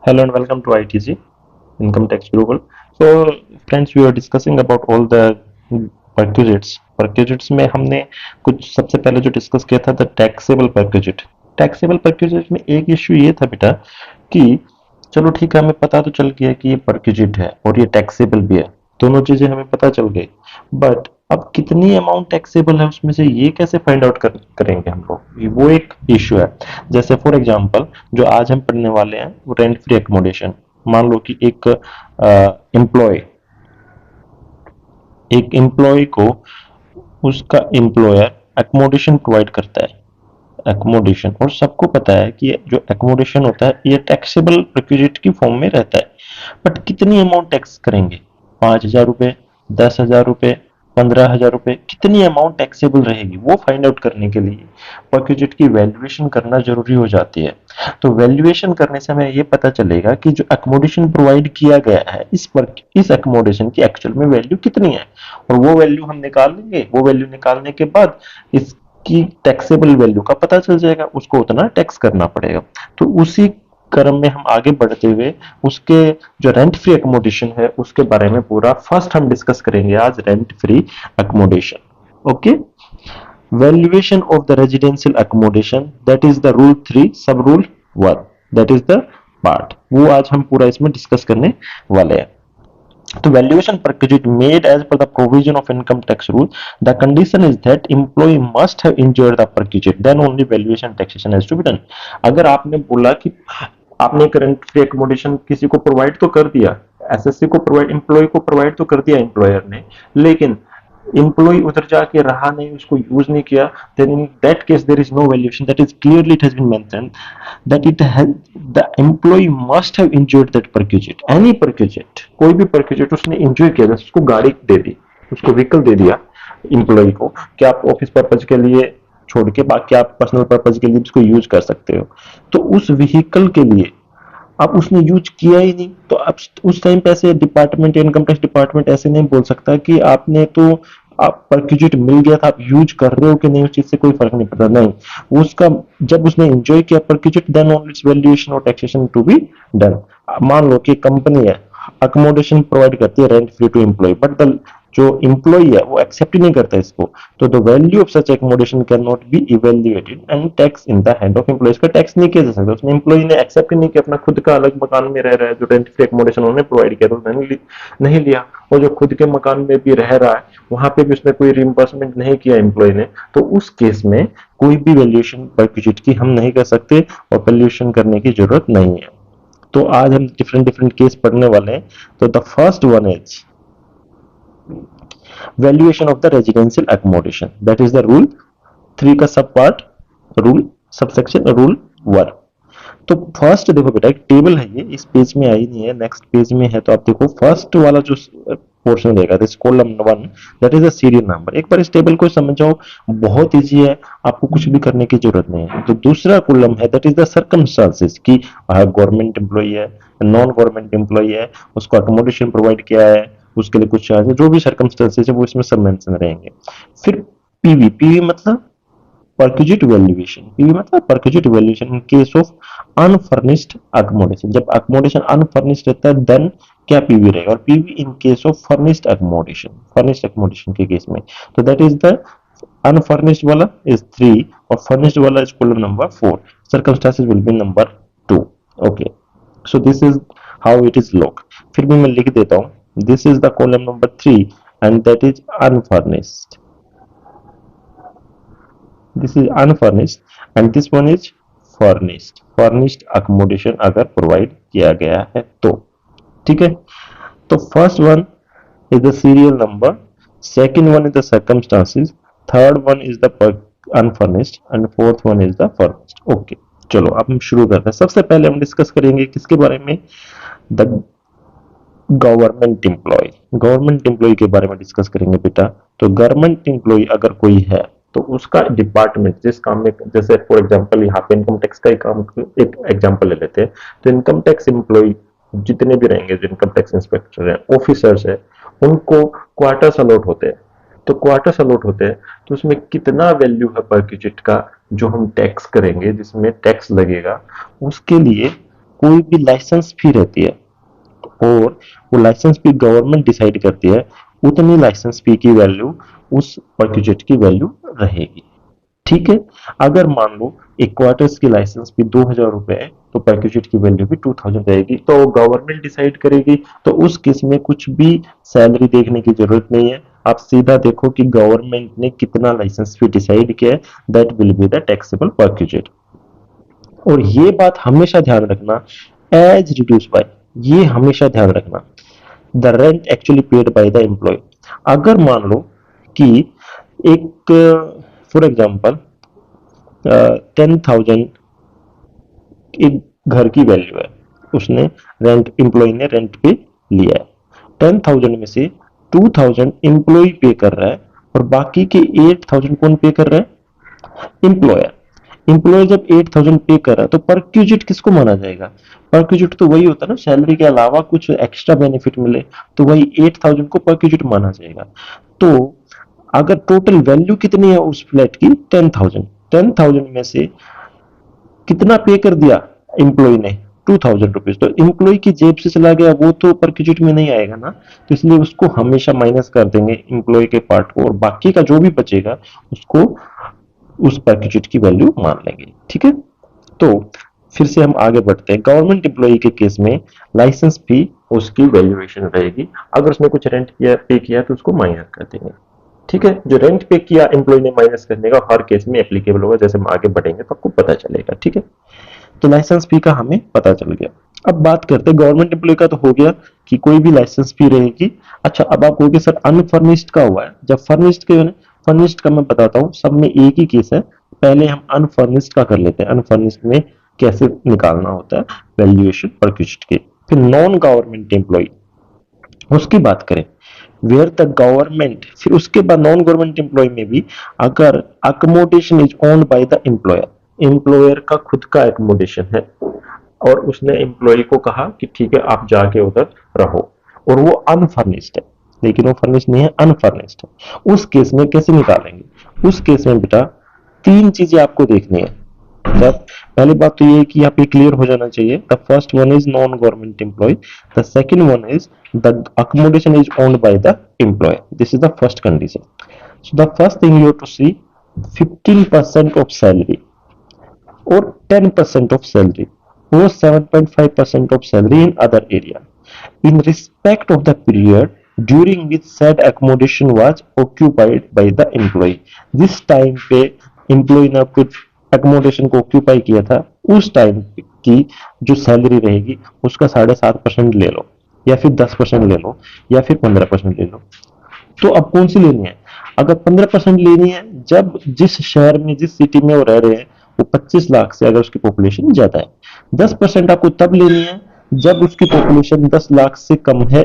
Hello and welcome to ITC Income Tax Global. So, friends, we are discussing about all the perquisites. Perquisites में हमने कुछ सबसे पहले जो डिस्कस किया था the taxable perquisite. Taxable perquisite में एक इश्यू ये था बेटा कि चलो ठीक है, हमें पता तो चल गया कि ये perquisite है और ये टैक्सेबल भी है, दोनों चीजें हमें पता चल गई, बट अब कितनी अमाउंट टैक्सेबल है उसमें से ये कैसे फाइंड आउट करेंगे हम लोग, वो एक इश्यू है। जैसे फॉर एग्जांपल जो आज हम पढ़ने वाले हैं वो रेंट फ्री एकोमोडेशन। मान लो कि एम्प्लॉय एक एम्प्लॉय को उसका एम्प्लॉयर एकोमोडेशन प्रोवाइड करता है, एकोमोडेशन, और सबको पता है कि ये जो एकोमोडेशन होता है ये टैक्सेबल रिक्विजिट की फॉर्म में रहता है, बट कितनी अमाउंट टैक्स करेंगे? 5,000 रुपए, 10,000 रुपए, 15,000 रुपए, कितनी अमाउंट टैक्सेबल रहेगी वो फाइंड आउट करने के लिए परक्विजिट की वैल्यूएशन करना जरूरी हो जाती है। तो वैल्यूएशन करने से हमें ये पता चलेगा कि जो एकोमोडेशन प्रोवाइड किया गया है इस एकोमोडेशन की एक्चुअल में वैल्यू कितनी है, और वो वैल्यू हम निकाल लेंगे। वो वैल्यू निकालने के बाद इसकी टैक्सेबल वैल्यू का पता चल जाएगा, उसको उतना टैक्स करना पड़ेगा। तो उसी क्रम में हम आगे बढ़ते हुए उसके जो रेंट फ्री एकोमोडेशन है उसके बारे में पूरा फर्स्ट हम डिस्कस करेंगे आज, rent free accommodation. Okay, valuation of the residential accommodation, that is the rule 3 sub rule 1, that is the part, वो आज हम पूरा इसमें डिस्कस करने वाले हैं। तो valuation perquisite made as per the provision of income tax rule, the condition is that employee must have enjoyed the perquisite, then only valuation taxation has to be done। अगर आपने बोला कि आपने करंट फ्री एकोमोडेशन किसी को provide तो कर दिया, एसएससी को प्रोवाइड, एम्प्लॉय को प्रोवाइड तो कर दिया एम्प्लॉयर ने, लेकिन एम्प्लॉय उधर जाके रहा नहीं, उसको यूज नहीं किया, then in that case there is no valuation, that is clearly it has been mentioned that it has, the employee must have enjoyed that perquisite, any perquisite, कोई भी perquisite उसने enjoy किया, जैसे उसको गाड़ी दे दी, उसको व्हीकल दे दिया एम्प्लॉय को कि आप ऑफिस पर्पज के लिए छोड़ के बाकी आप पर्सनल पर्पज के लिए इसको यूज कर सकते हो, तो उस व्हीकल के लिए अब उसने यूज किया ही नहीं, तो अब उस टाइम पे ऐसे डिपार्टमेंट, इनकम टैक्स डिपार्टमेंट ऐसे नहीं बोल सकता कि आपने तो, आप परक्यूजिट मिल गया था, आप यूज कर रहे हो कि नहीं उस चीज से कोई फर्क नहीं पड़ता, नहीं, उसका जब उसने एंजॉय किया perquisite then only its valuation और टैक्सेशन टू बी डन। मान लो कि कंपनी है, अकोमोडेशन प्रोवाइड करती है rent free to employee, but the जो एम्प्लॉय है वो एक्सेप्ट ही नहीं करता इसको, तो the value of such accommodation can not be evaluated and tax in the hand of employee, इसका टैक्स नहीं किया जा सकता। उसने एम्प्लॉय ने एक्सेप्ट ही नहीं किया, अपना खुद का अलग मकान में रह रहा है, जो रेंट फ्री एकोमोडेशन उन्होंने प्रोवाइड किया तो नहीं लिया, और जो खुद के मकान में भी रह रहा है वहां पे भी उसने कोई रिइंबर्समेंट नहीं किया एम्प्लॉय ने, तो उस केस में कोई भी वैल्यूएशन परक्विजिट की हम नहीं कर सकते और वैल्यूएशन करने की जरूरत नहीं है। तो आज हम डिफरेंट डिफरेंट केस पढ़ने वाले हैं। तो the first one is valuation of the residential accommodation, that is the rule 3 का सब पार्ट, रूल सबसेक्शन रूल 1। तो फर्स्ट देखो बेटा, एक टेबल है, ये इस पेज में आई नहीं है, नेक्स्ट पेज में है, तो आप देखो फर्स्ट वाला जो पोर्शन रहेगा this column 1, that is a serial number. एक बार इस टेबल को समझ जाओ, बहुत इजी है, आपको कुछ भी करने की जरूरत नहीं है। तो दूसरा कॉलम है दैट इज द सर्कमस्टांसेस, की गवर्नमेंट एम्प्लॉय है, नॉन गवर्नमेंट एम्प्लॉय है, उसको अकोमोडेशन प्रोवाइड किया है, उसके लिए कुछ चार्ज, जो भी सर्कमस्टांसेस है वो इसमें सब मेंशन रहेंगे। फिर पीवी, पीवी मतलब परक्विजिट वैल्यूएशन, पीवी मतलब perquisite valuation in case of unfurnished accommodation, जब अकोमोडेशन अनफर्निश्ड रहता है देन क्या पीवी रहेगा, और PV in case of furnished accommodation, furnished accommodation के केस में, तो दैट इज द अनफर्निश्ड वाला इज 3 और फर्निश्ड वाला is column number 4, circumstances will be number 2। Okay, so this is how it is lock. फिर भी मैं लिख देता हूं, this is the column number 3 and that is unfurnished, this is unfurnished and this one is furnished, furnished accommodation अगर provide किया गया है तो ठीक है। तो first one is the serial number, second one is the circumstances, third one is the unfurnished and fourth one is the furnished. Okay, चलो अब हम शुरू करते हैं। सबसे पहले हम डिस्कस करेंगे किसके बारे में, the government employ, government employee के बारे में डिस्कस करेंगे बेटा। तो गवर्नमेंट एम्प्लॉय अगर कोई है तो उसका डिपार्टमेंट जिस काम में, जैसे फॉर एग्जांपल यहाँ पे इनकम टैक्स का ही काम, एक एग्जांपल ले लेते हैं, तो इनकम टैक्स एम्प्लॉय जितने भी रहेंगे, जो इनकम टैक्स इंस्पेक्टर है, ऑफिसर्स है, उनको क्वार्टर्स अलॉट होते हैं। तो क्वार्टर्स अलॉट होते हैं तो उसमें कितना वैल्यू है परक्विजिट का जो हम टैक्स करेंगे, जिसमें टैक्स लगेगा, उसके लिए कोई भी लाइसेंस फी रहती है और वो लाइसेंस फी गवर्नमेंट डिसाइड करती है, उतनी लाइसेंस फी की वैल्यू उस परक्यूजेट की वैल्यू रहेगी। ठीक है। अगर मान लो एक क्वार्टर्स की लाइसेंस फी 2,000 रुपए है तो परक्यूजेट की वैल्यू भी 2,000 रहेगी, तो गवर्नमेंट डिसाइड करेगी। तो उस केस में कुछ भी सैलरी देखने की जरूरत नहीं है, आप सीधा देखो कि गवर्नमेंट ने कितना लाइसेंस फी डिसाइड किया है, that will be the taxable perquisite. और ये बात हमेशा ध्यान रखना, एज रिड्यूस बाय, ये हमेशा ध्यान रखना, the rent actually paid by the employ. अगर मान लो कि एक, फॉर एग्जांपल 10,000 एक घर की वैल्यू है, उसने रेंट, एम्प्लॉय ने रेंट पे लिया है, 10,000 में से 2,000 एम्प्लॉय पे कर रहा है और बाकी के 8,000 कौन पे कर रहा है? एम्प्लॉयर। एम्प्लॉय जब 8,000 पे कर रहा है तो परक्यूजिट किसको माना जाएगा? परक्यूजिट तो वही होता है ना, सैलरी के अलावा कुछ एक्स्ट्रा बेनिफिट मिले, तो वही 8,000 को परक्यूजिट माना जाएगा। तो अगर टोटल वैल्यू कितनी है उस फ्लैट की? 10,000। 10,000 में से कितना पे कर दिया एम्प्लॉय ने? 2,000 रुपीज। तो एम्प्लॉय की जेब से चला गया, वो तो परक्यूजिट में नहीं आएगा ना, तो इसलिए उसको हमेशा माइनस कर देंगे एम्प्लॉय के पार्ट को, और बाकी का जो भी बचेगा उसको उस परक्यूजिट की वैल्यू मान लेंगे। ठीक है। तो फिर से हम आगे बढ़ते हैं। गवर्नमेंट एम्प्लॉय के केस में लाइसेंस फी उसकी वैल्यूएशन रहेगी, अगर उसने कुछ रेंट किया, पे किया, तो उसको माइनस कर देंगे। ठीक है। जो रेंट पे किया एम्प्लॉय ने माइनस करने का हर केस में एप्लीकेबल होगा, जैसे हम आगे बढ़ेंगे तो आपको पता चलेगा। ठीक है। तो लाइसेंस फी का हमें पता चल गया। अब बात करते हैं गवर्नमेंट एम्प्लॉय का, तो हो गया कि कोई भी लाइसेंस फी रहेगी। अच्छा, अब आप कहोगे सर अनफर्निश्ड का हुआ है, जब फर्निश्ड के, फर्निश्ड का मैं बताता हूँ, सब में एक ही केस है। पहले हम अनफर्निश्ड का कर लेते हैं, अनफर्निश्ड में कैसे निकालना होता है वैल्यूएशन परक्यूजिट के। फिर नॉन गवर्नमेंट एम्प्लॉय, उसकी बात करें, वेयर द गवर्नमेंट, फिर उसके बाद नॉन गवर्नमेंट एम्प्लॉय में भी अगर accommodation is owned by the employer, employer का खुद का एकोमोडेशन है और उसने एम्प्लॉय को कहा कि ठीक है आप जाके उधर रहो, और वो अनफर्निश्ड है, लेकिन वो फर्निश्ड नहीं है, अनफर्निश्ड है, उस केस में कैसे निकालेंगे? उस केस में बेटा तीन चीजें आपको देखनी है। जब पहली बात तो ये है कि यहाँ पे क्लियर हो जाना चाहिए, the first one is non government employee, the second one is the accommodation is owned by the employer, this is the first condition. So the first thing you have to see, 15% of salary or 10% of salary or 7.5% of salary in other area in respect of the period during which said accommodation was occupied by the employee। जिस time पे employ ने आपको accommodation को occupy किया था, उस time की जो सैलरी रहेगी उसका 7.5% ले लो, या फिर 10% ले लो, या फिर 15% ले लो। तो अब कौन सी लेनी है? अगर 15% लेनी है, जब जिस शहर में, जिस सिटी में वो रह रहे हैं, वो 25 लाख से अगर उसकी पॉपुलेशन ज्यादा है। 10% आपको तब लेनी है जब उसकी पॉपुलेशन 10 लाख से कम है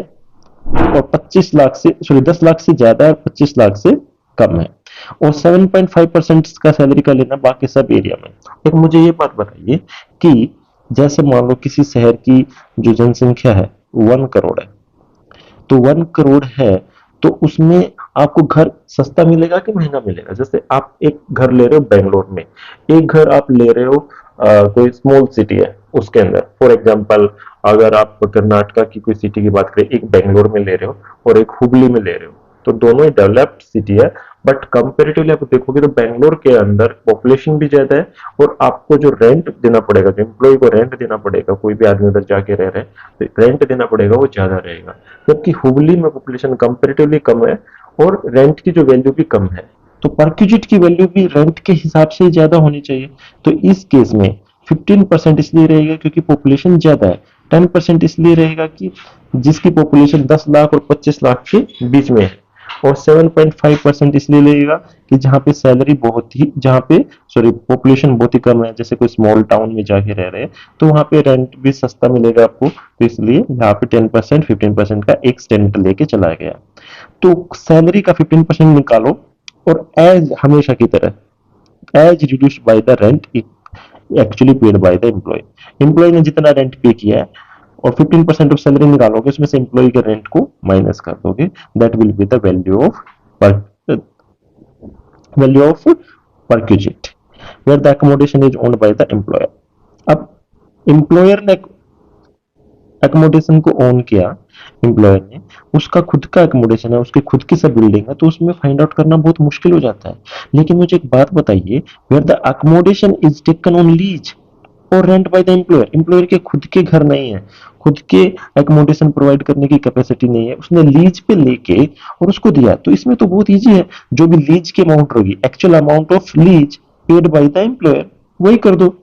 और 25 लाख से, सॉरी 10 लाख से ज्यादा है और 25 लाख से कम है। और 7.5% का सैलरी का लेना बाकी सब एरिया में। एक मुझे ये बात बताइए कि जैसे मान लो किसी शहर की जो जनसंख्या है 1 करोड़ है, तो 1 करोड़ है, तो उसमें आपको घर सस्ता मिलेगा कि महंगा मिलेगा? जैसे आप एक घर ले रहे हो बेंगलोर में, एक घर आप ले रहे हो कोई स्मॉल सिटी है उसके अंदर, फॉर एग्जांपल अगर आप कर्नाटका की कोई सिटी की बात करें, एक बेंगलोर में ले रहे हो और एक हुबली में ले रहे हो, तो दोनों ही डेवलप्ड सिटी है, बट कंपेरेटिवली आप देखोगे तो बेंगलोर के अंदर पॉपुलेशन भी ज्यादा है और आपको जो रेंट देना पड़ेगा, जो एम्प्लॉय को रेंट देना पड़ेगा, कोई भी आदमी उधर जाके रह रहे हैं तो रेंट देना पड़ेगा वो ज्यादा रहेगा। जबकि हुबली में पॉपुलेशन कंपेरेटिवली कम है और रेंट की जो वैल्यू भी कम है, तो परक्यूजिट की वैल्यू भी रेंट के हिसाब से ज्यादा होनी चाहिए। तो इस केस में 15% इसलिए रहेगा क्योंकि पॉपुलेशन ज्यादा है, 10% इसलिए रहेगा कि जिसकी पॉपुलेशन 10 लाख और 25 लाख के बीच में है, और 7.5% इसलिए लगेगा कि जहां पे सैलरी बहुत ही, जहां पे सॉरी पॉपुलेशन बहुत ही कम है, जैसे कोई स्मॉल टाउन में जाके रह रहे हैं, तो वहां पे रेंट भी सस्ता मिलेगा आपको, तो इसलिए यहाँ पे 10% 15% का एक स्टैंडर्ड लेके चला गया। तो सैलरी का 15% निकालो और एज हमेशा की तरह as reduced by the rent actually paid by the employee, employ ने जितना रेंट पे किया है और 15% ऑफ सैलरी निकालोगे, उसमें से एम्प्लॉय के रेंट को माइनस कर दोगे, that will be the value of perquisite where the accommodation is owned by the employer. अब एम्प्लॉयर ने एकोमोडेशन को ओन किया एम्प्लॉयर ने, उसका खुद का एकोमोडेशन है, उसकी खुद की सब बिल्डिंग है, तो उसमें फाइंड आउट करना बहुत मुश्किल हो जाता है। लेकिन मुझे एक बात बताइए, where the accommodation is taken on lease और rent by the employer, employer के खुद के घर नहीं है, खुद के एकोमोडेशन प्रोवाइड करने की कैपेसिटी नहीं है, उसने लीज पे लेके और उसको दिया, तो इसमें तो बहुत इजी है, जो भी लीज की अमाउंट होगी, actual amount of lease paid by the employer, वही कर दो।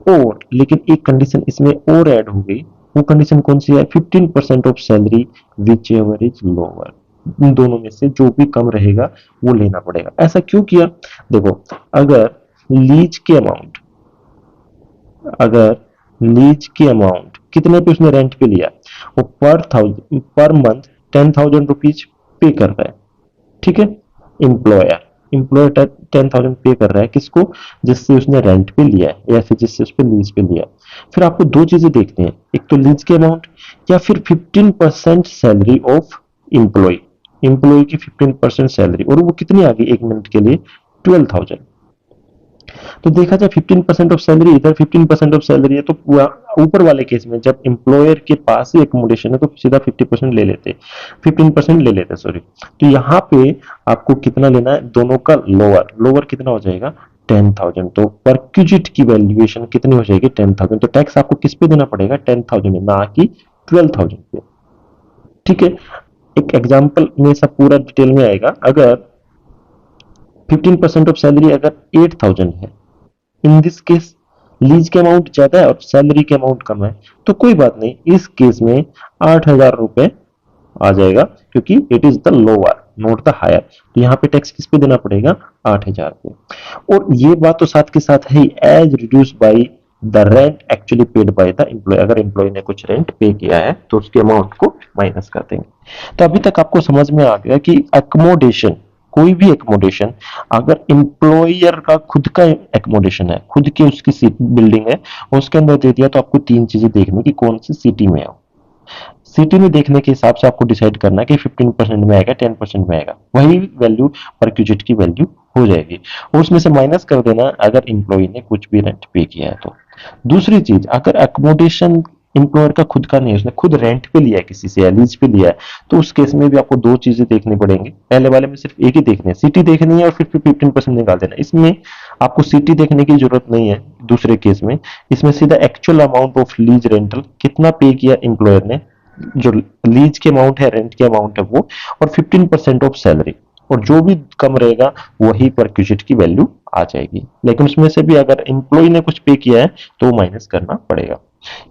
और लेकिन एक कंडीशन इसमें और ऐड हो गई, वो कंडीशन कौन सी है, 15% of salary whichever is lower, इन दोनों में से जो भी कम रहेगा वो लेना पड़ेगा। ऐसा क्यों किया, देखो, अगर लीज के अमाउंट, अगर लीज की अमाउंट कितने पे उसने रेंट पे लिया, वो पर मंथ 10,000 रुपीज पे कर रहा है, ठीक है, एम्प्लॉयर एम्प्लॉयर 10,000 पे कर रहा है किसको, जिससे उसने रेंट पे लिया है या फिर जिससे उस पे लीज पे लिया है। फिर आपको दो चीजें देखनी है, एक तो लीज के अमाउंट या फिर 15% सैलरी ऑफ एम्प्लॉय, एम्प्लॉय की 15% सैलरी, और वो कितनी आ गई एक मिनट के लिए, 12,000। तो देखा जाए 15% ऑफ सैलरी इधर, 15% ऑफ सैलरी है, तो ऊपर वाले केस में जब एम्प्लॉयर के पास ही एकोमोडेशन है तो सीधा 50% ले लेते, 15% ले लेते, सॉरी। तो यहाँ पे आपको कितना लेना है, दोनों का लोअर, लोअर कितना हो जाएगा, 10,000। तो परक्यूजिट की वैल्यूएशन कितनी हो जाएगी, 10,000। तो टैक्स आपको किस पे देना पड़ेगा, 10,000 ना कि 12,000 पे, ठीक है। एक एग्जाम्पल में सब पूरा डिटेल में आएगा, अगर 15% ऑफ सैलरी अगर 8,000 है, इन दिस केस लीज के अमाउंट ज्यादा है और सैलरी के अमाउंट कम है, तो कोई बात नहीं, इस केस में 8,000 रुपए आ जाएगा, क्योंकि it is the lower not the higher. तो यहाँ पे टैक्स किस पे देना पड़ेगा, 8,000 पे। और ये बात तो साथ के साथ है, as reduce by the rent actually paid by the employ, अगर एम्प्लॉय ने कुछ रेंट पे किया है तो उसके अमाउंट को माइनस कर देंगे। तो अभी तक आपको समझ में आ गया कि एकोमोडेशन, कोई भी एकोमोडेशन, अगर एम्प्लॉयर का खुद का एकोमोडेशन है, खुद की उसकी बिल्डिंग है, उसके अंदर दे दिया, तो आपको तीन चीजें देखनी कि कौन सी सिटी में है। सिटी में देखने के हिसाब से आपको डिसाइड करना है कि 15% में आएगा, 10% में आएगा, वही वैल्यू परक्यूजिट की वैल्यू हो जाएगी, और उसमें से माइनस कर देना अगर एम्प्लॉय ने कुछ भी रेंट पे किया है तो। दूसरी चीज, अगर एकोमोडेशन एम्प्लॉयर का खुद का नहीं है, उसने खुद रेंट पे लिया है, किसी से लीज पे लिया है, तो उस केस में भी आपको दो चीजें देखनी पड़ेंगी। पहले वाले में सिर्फ एक ही देखनी है, सिटी देखनी है, और फिर 15% निकाल देना। इसमें आपको सिटी देखने की जरूरत नहीं है दूसरे केस में, इसमें सीधा actual amount of lease rental कितना पे किया एम्प्लॉयर ने, जो लीज के अमाउंट है, रेंट के अमाउंट है वो, और 15% ऑफ सैलरी, और जो भी कम रहेगा वही परक्यूजिट की वैल्यू आ जाएगी। लेकिन उसमें से भी अगर एम्प्लॉय ने कुछ पे किया है तो वो माइनस करना पड़ेगा।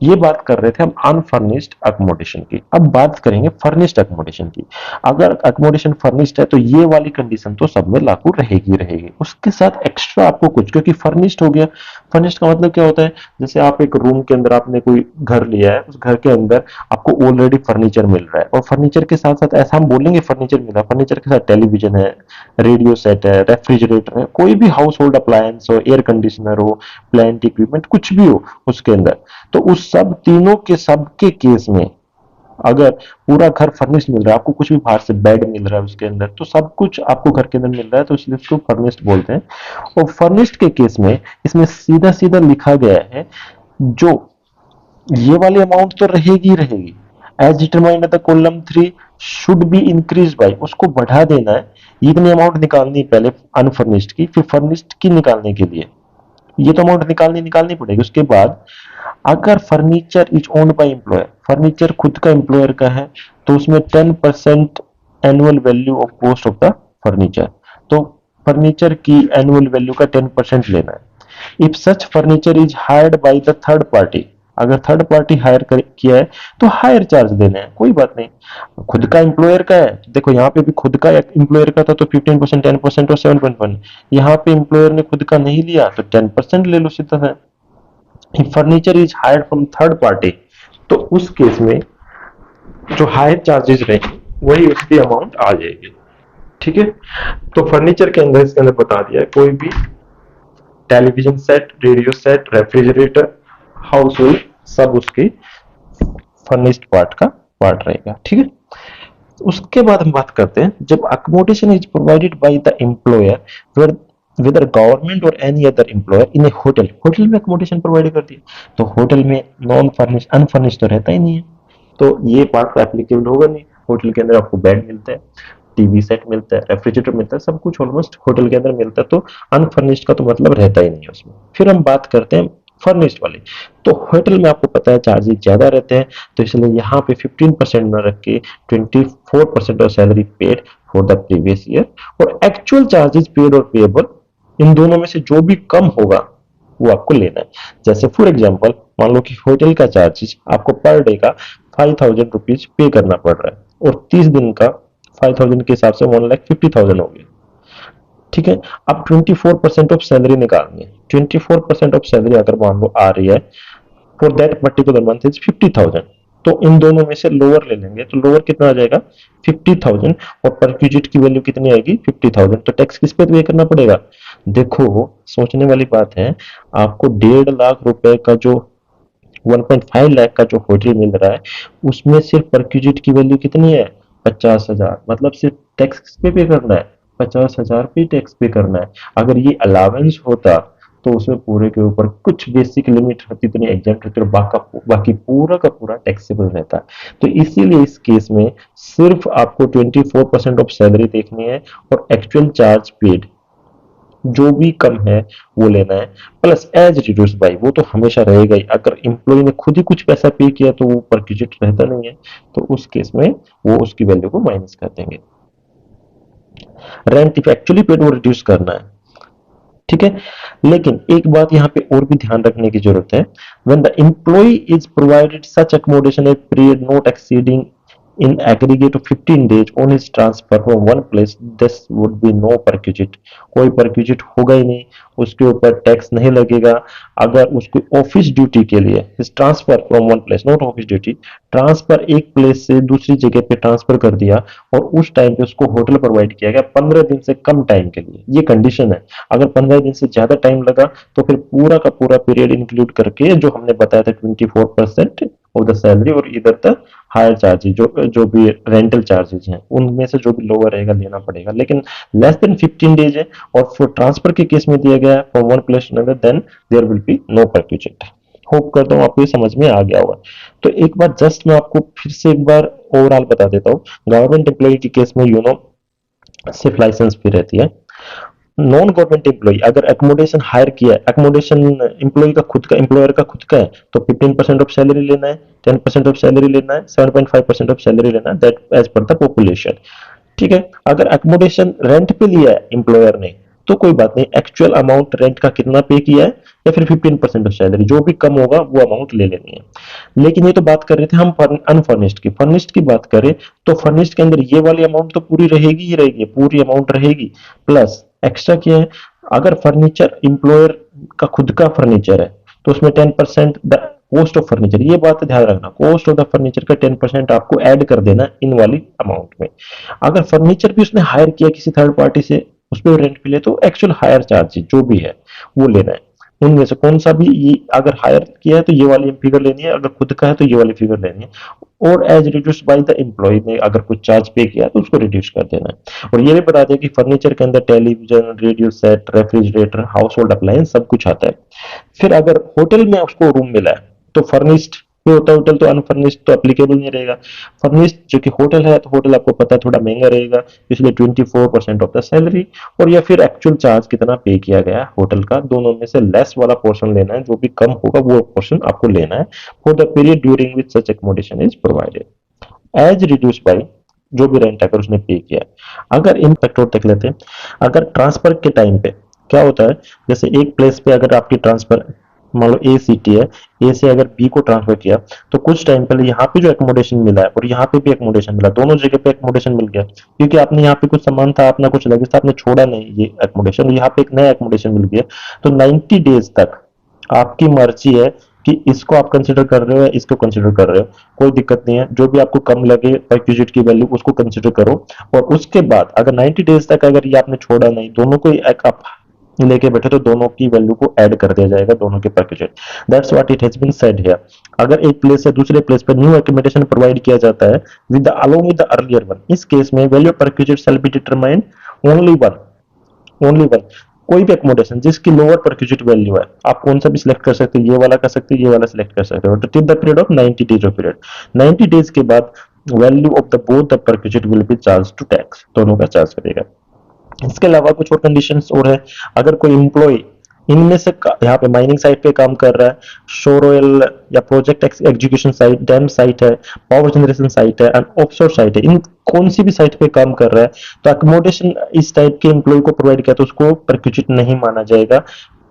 ये बात कर रहे थे हम अनफर्निश्ड अकोमोडेशन की। अब बात करेंगे फर्निश्ड अकोमोडेशन की। अगर अकोमोडेशन फर्निश्ड है तो ये वाली कंडीशन तो सब में लागू रहेगी रहेगी, उसके साथ एक्स्ट्रा आपको कुछ, क्योंकि फर्निश्ड हो गया, फर्निश्ड का मतलब क्या होता है, जैसे आप एक रूम के अंदर आपने कोई घर लिया है, उस घर के अंदर आपको ऑलरेडी फर्नीचर मिल रहा है, और फर्नीचर के साथ साथ ऐसा हम बोलेंगे फर्नीचर मिला, फर्नीचर के साथ टेलीविजन है, रेडियो सेट है, रेफ्रिजरेटर है, कोई भी हाउस होल्ड अप्लायंस हो, एयर कंडीशनर हो, प्लांट इक्विपमेंट कुछ भी हो उसके अंदर, तो उस सब तीनों के सबके केस में अगर पूरा घर फर्निश्ड मिल रहा है, आपको कुछ भी बाहर से बेड मिल रहा है उसके अंदर, तो सब कुछ आपको घर के अंदर मिल रहा है, तो इसलिए उसको फर्निश्ड बोलते हैं। और फर्निश्ड के केस में इसमें सीधा सीधा लिखा गया है, जो ये वाली अमाउंट तो रहेगी रहेगी, as determined the column 3 should be increase by, उसको बढ़ा देना है, इतनी अमाउंट निकालनी है पहले अनफर्निश्ड की, फिर फर्निश्ड की निकालने के लिए ये तो अमाउंट निकालनी निकालनी पड़ेगी। उसके बाद अगर furniture is owned by employer, furniture खुद का एम्प्लॉयर का है, तो उसमें 10% annual value of cost of the furniture, तो फर्नीचर की एनुअल वैल्यू का 10% लेना है। If such furniture is hired by the third party, अगर थर्ड पार्टी हायर किया है तो हायर चार्ज देने हैं, कोई बात नहीं। खुद का एम्प्लॉयर का है, देखो यहाँ पे भी खुद का एम्प्लॉयर का था तो 15%, 10% और 7.1, यहाँ पे एम्प्लॉयर ने खुद का नहीं लिया तो 10% ले लो सीधा है। Furniture is hired from third party, तो उस केस में जो हायर चार्जेस रहेंगे वही उसकी अमाउंट आ जाएगी, ठीक है। तो फर्नीचर के अंदर इसके अंदर बता दिया है, कोई भी television set, radio set, refrigerator, house hold, सब उसकी फर्निश्ड पार्ट का पार्ट रहेगा, ठीक है। उसके बाद हम बात करते हैं, जब accommodation is provided by the employer where whether government or any other employer in a hotel, hotel में अकोमोडेशन प्रोवाइड कर दिया, तो होटल में नॉन फर्निश अनफर्निश तो रहता ही नहीं है, तो ये पार्ट एप्लीकेबल होगा नहीं। होटल के अंदर आपको बेड मिलता है, टीवी सेट मिलता है, रेफ्रिजरेटर मिलता है, सब कुछ ऑलमोस्ट होटल के अंदर मिलता है, तो अनफर्निश्ड का तो मतलब रहता ही नहीं है उसमें। फिर हम बात करते हैं फर्निश्ड वाले, तो होटल में आपको पता है चार्जेस ज्यादा रहते हैं, तो इसलिए यहाँ पे 15% न रख के 24% of salary paid for the previous year, और एक्चुअल चार्जेस पेड और पेएबल इन दोनों में से जो भी कम होगा वो आपको लेना है। जैसे फॉर एग्जांपल मान लो कि होटल का चार्जेस आपको पर डे का 5,000 रुपीज पे करना पड़ रहा है, और 30 दिन का 5,000 के हिसाब से 1,50,000 हो गया, ठीक है। अब 24% ऑफ सैलरी निकालनी है, 24% ऑफ सैलरी अगर मान लो आ रही है for that particular month is 50,000, तो इन दोनों में से लोअर ले लेंगे, तो लोअर कितना आ जाएगा 50,000, और परक्यूजिट की वैल्यू कितनी आएगी 50,000, तो टैक्स किस पे पे करना पड़ेगा। देखो सोचने वाली बात है, आपको 1.5 लाख रुपए का जो 1.5 लाख का जो होटल मिल रहा है, उसमें सिर्फ परक्यूजिट की वैल्यू कितनी है 50,000, मतलब सिर्फ टैक्स किस पे करना है 50,000 पे टैक्स पे करना है। अगर ये अलावेंस होता तो उसमें पूरे के ऊपर कुछ बेसिक लिमिट होती, इतनी एग्जाम्प्ट होती, और बाकी पूरा का पूरा टैक्सेबल रहता है। तो इसीलिए इस केस में सिर्फ आपको 24% ऑफ सैलरी देखनी है, और एक्चुअल चार्ज पेड जो भी कम है वो लेना है, प्लस एज रिड्यूस बाई, वो तो हमेशा रहेगा ही। अगर एम्प्लॉय ने खुद ही कुछ पैसा पे किया तो वो परक्यूजिट रहता नहीं है, तो उस केस में वो उसकी वैल्यू को माइनस कर देंगे। रेंट इफ एक्चुअली पेड वो रिड्यूस करना है, ठीक है। लेकिन एक बात यहाँ पे और भी ध्यान रखने की जरूरत है, when the employ is provided such accommodation a period not exceeding in aggregate of 15 days on his transfer from one place, this would be no perquisite, कोई perquisite होगा ही नहीं, उसके ऊपर टैक्स नहीं लगेगा। अगर उसको ऑफिस ड्यूटी के लिए his transfer from one place, not office duty, transfer एक प्लेस से दूसरी जगह पे ट्रांसफर कर दिया, और उस टाइम पे उसको होटल प्रोवाइड किया गया 15 दिन से कम टाइम के लिए, ये कंडीशन है। अगर 15 दिन से ज्यादा टाइम लगा तो फिर पूरा का पूरा पीरियड इंक्लूड करके जो हमने बताया था 24% ऑफ द सैलरी, और इधर तक हायर चार्जेस जो जो भी रेंटल चार्जेस हैं उनमें से जो भी लोअर रहेगा लेना पड़ेगा। लेकिन लेस देन 15 डेज है, और फॉर ट्रांसफर के केस में दिया गया है from one place to another, then there will be no perquisite. Hope करता हूँ आपको ये समझ में आ गया होगा। तो एक बार जस्ट मैं आपको फिर से एक बार ओवरऑल बता देता हूँ। गवर्नमेंट एम्प्लॉय के केस में सिर्फ लाइसेंस फी रहती है। नॉन गवर्नमेंट एम्प्लॉय अगर एकोमोडेशन हायर किया है, एकोमोडेशन एम्प्लॉय का खुद का, एम्प्लॉयर का खुद का है, तो 15% ऑफ सैलरी लेना है, 10% ऑफ सैलरी लेना है, 7.5% ऑफ सैलरी लेना है, that as per the population, ठीक है। अगर एकोमोडेशन रेंट पे लिया है एम्प्लॉयर ने, तो कोई बात नहीं, एक्चुअल अमाउंट रेंट का कितना पे किया है, या फिर 15% ऑफ सैलरी, जो भी कम होगा वो अमाउंट ले लेनी है। लेकिन ये तो बात कर रहे थे हम अनफर्निश्ड की, फर्निश्ड की बात करें तो फर्निश्ड के अंदर ये वाली अमाउंट तो पूरी रहेगी ही रहेगी, पूरी अमाउंट रहेगी, प्लस एक्स्ट्रा क्या है, अगर फर्नीचर एम्प्लॉयर का खुद का फर्नीचर है तो उसमें 10% द कॉस्ट ऑफ फर्नीचर, ये बात ध्यान रखना, कॉस्ट ऑफ द फर्नीचर का 10% आपको ऐड कर देना इन वाली अमाउंट में। अगर फर्नीचर भी उसने हायर किया किसी थर्ड पार्टी से, उस पर रेंट पे ले, तो एक्चुअल हायर चार्जेस जो भी है वो लेना है। उनमें से कौन सा भी, ये अगर हायर किया है तो ये वाली फिगर लेनी है, अगर खुद का है तो ये वाली फिगर लेनी है, और as reduce by the employ ने अगर कुछ चार्ज पे किया तो उसको रिड्यूस कर देना है। और ये भी बता दें कि फर्नीचर के अंदर television, radio set, refrigerator, house hold appliance सब कुछ आता है। फिर अगर होटल में उसको रूम मिला है तो फर्निश्ड भी होता है होटल, तो अनफर्निश्ड तो एप्लीकेबल नहीं रहेगा। फर्निश्ड जो कि होटल है, तो होटल आपको पता है थोड़ा महंगा रहेगा, इसलिए 24% ऑफ द सैलरी, और या फिर एक्चुअल चार्ज कितना पे किया गया होटल का, दोनों में से लेस वाला पोर्शन लेना है, जो भी कम होगा वो पोर्शन आपको लेना है for the period during which such accommodation is provided as reduce by जो भी रेंट अगर उसने पे किया है। अगर इन फैक्टर तक लेते हैं, अगर ट्रांसफर के टाइम पे क्या होता है, जैसे एक प्लेस पे अगर आपकी ट्रांसफर मान लो ए सिटी है, ए से अगर बी को ट्रांसफर किया, तो कुछ टाइम पहले यहाँ पे जो एकोमोडेशन मिला है और यहाँ पे भी एकोमोडेशन मिला, दोनों जगह पे एकोमोडेशन मिल गया, क्योंकि आपने यहाँ पे कुछ सामान था, अपना कुछ लगेज था, आपने छोड़ा नहीं ये एकोमोडेशन, यहाँ पे एक नया एकोमोडेशन मिल गया, तो 90 डेज तक आपकी मर्जी है कि इसको आप कंसिडर कर रहे हो या इसको कंसिडर कर रहे हो, कोई दिक्कत नहीं है। जो भी आपको कम लगे परक्यूजिट की वैल्यू उसको कंसिडर करो, और उसके बाद अगर 90 डेज तक अगर ये आपने छोड़ा नहीं, दोनों को एक आप लेके बैठे, तो दोनों की वैल्यू को ऐड कर दिया जाएगा, दोनों के perquisite. That's what it has been said here. अगर एक प्लेस से दूसरे प्लेस पर न्यू एकोमोडेशन प्रोवाइड किया जाता है with along with the earlier one, इस केस में value perquisite shall be determined only one, only one, कोई भी एकोमोडेशन जिसकी लोअर परक्यूजिट वैल्यू है, आप कौन सा भी सिलेक्ट कर सकते हो, ये वाला कर सकते हो, ये वाला सिलेक्ट कर सकते हो, तो till the period of 90 days of period, 90 days के बाद value of the both the perquisite will be charge to tax, दोनों का चार्ज करेगा। इसके अलावा कुछ और कंडीशंस और है, अगर कोई एम्प्लॉय इनमें से यहाँ पे माइनिंग साइट पे काम कर रहा है, शोर ऑयल या project execution site, dam site है, पावर जनरेशन साइट है एंड ऑफशोर साइट है, इन कौन सी भी साइट पे काम कर रहा है, तो अकोमोडेशन इस टाइप के एम्प्लॉय को प्रोवाइड किया तो उसको परक्यूजिट नहीं माना जाएगा।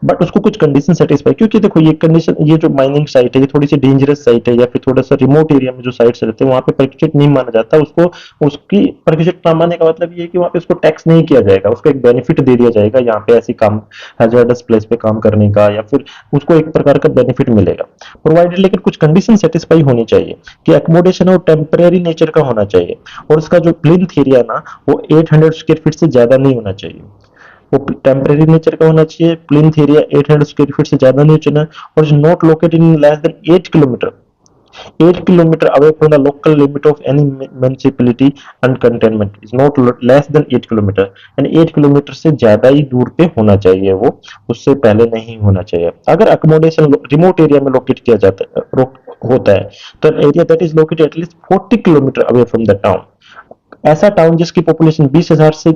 बट उसको कुछ कंडीशन सेटिस्फाई, क्योंकि देखो ये कंडीशन, ये जो माइनिंग साइट है ये थोड़ी सी डेंजरस साइट है या फिर थोड़ा सा रिमोट एरिया में जो साइट्स रहते हैं वहां पे परक्यूजिट नहीं माना जाता, उसको उसकी परक्यूजिट ना मानने का मतलब ये है कि वहां पे उसको टैक्स नहीं किया जाएगा, उसको एक बेनिफिट दे दिया जाएगा यहाँ पे ऐसी काम हैजर्डस प्लेस पे काम करने का, या फिर उसको एक प्रकार का बेनिफिट मिलेगा प्रोवाइडेड, लेकिन कुछ कंडीशन सेटिस्फाई होनी चाहिए कि एकोमोडेशन है वो टेम्परेरी नेचर का होना चाहिए, और उसका जो प्लिंथ एरिया है ना वो 800 स्क्वायर फीट से ज्यादा नहीं होना चाहिए, वो टेम्परेरी नेचर का होना चाहिए, प्लिंथ एरिया 800 स्क्वायर फीट से ज्यादा नहीं होना, और is not located in less than 8 kilometre, 8 kilometre away from the local limit of any municipality and containment, is not less than 8 kilometre, यानी 8 किलोमीटर से ज्यादा ही दूर पे होना चाहिए वो, उससे पहले नहीं होना चाहिए। अगर अकोमोडेशन रिमोट एरिया में लोकेट किया जाता है होता है, तो area that is located at least 40 kilometre away from the town, ऐसा टाउन जिसकी पॉपुलेशन 20,000 से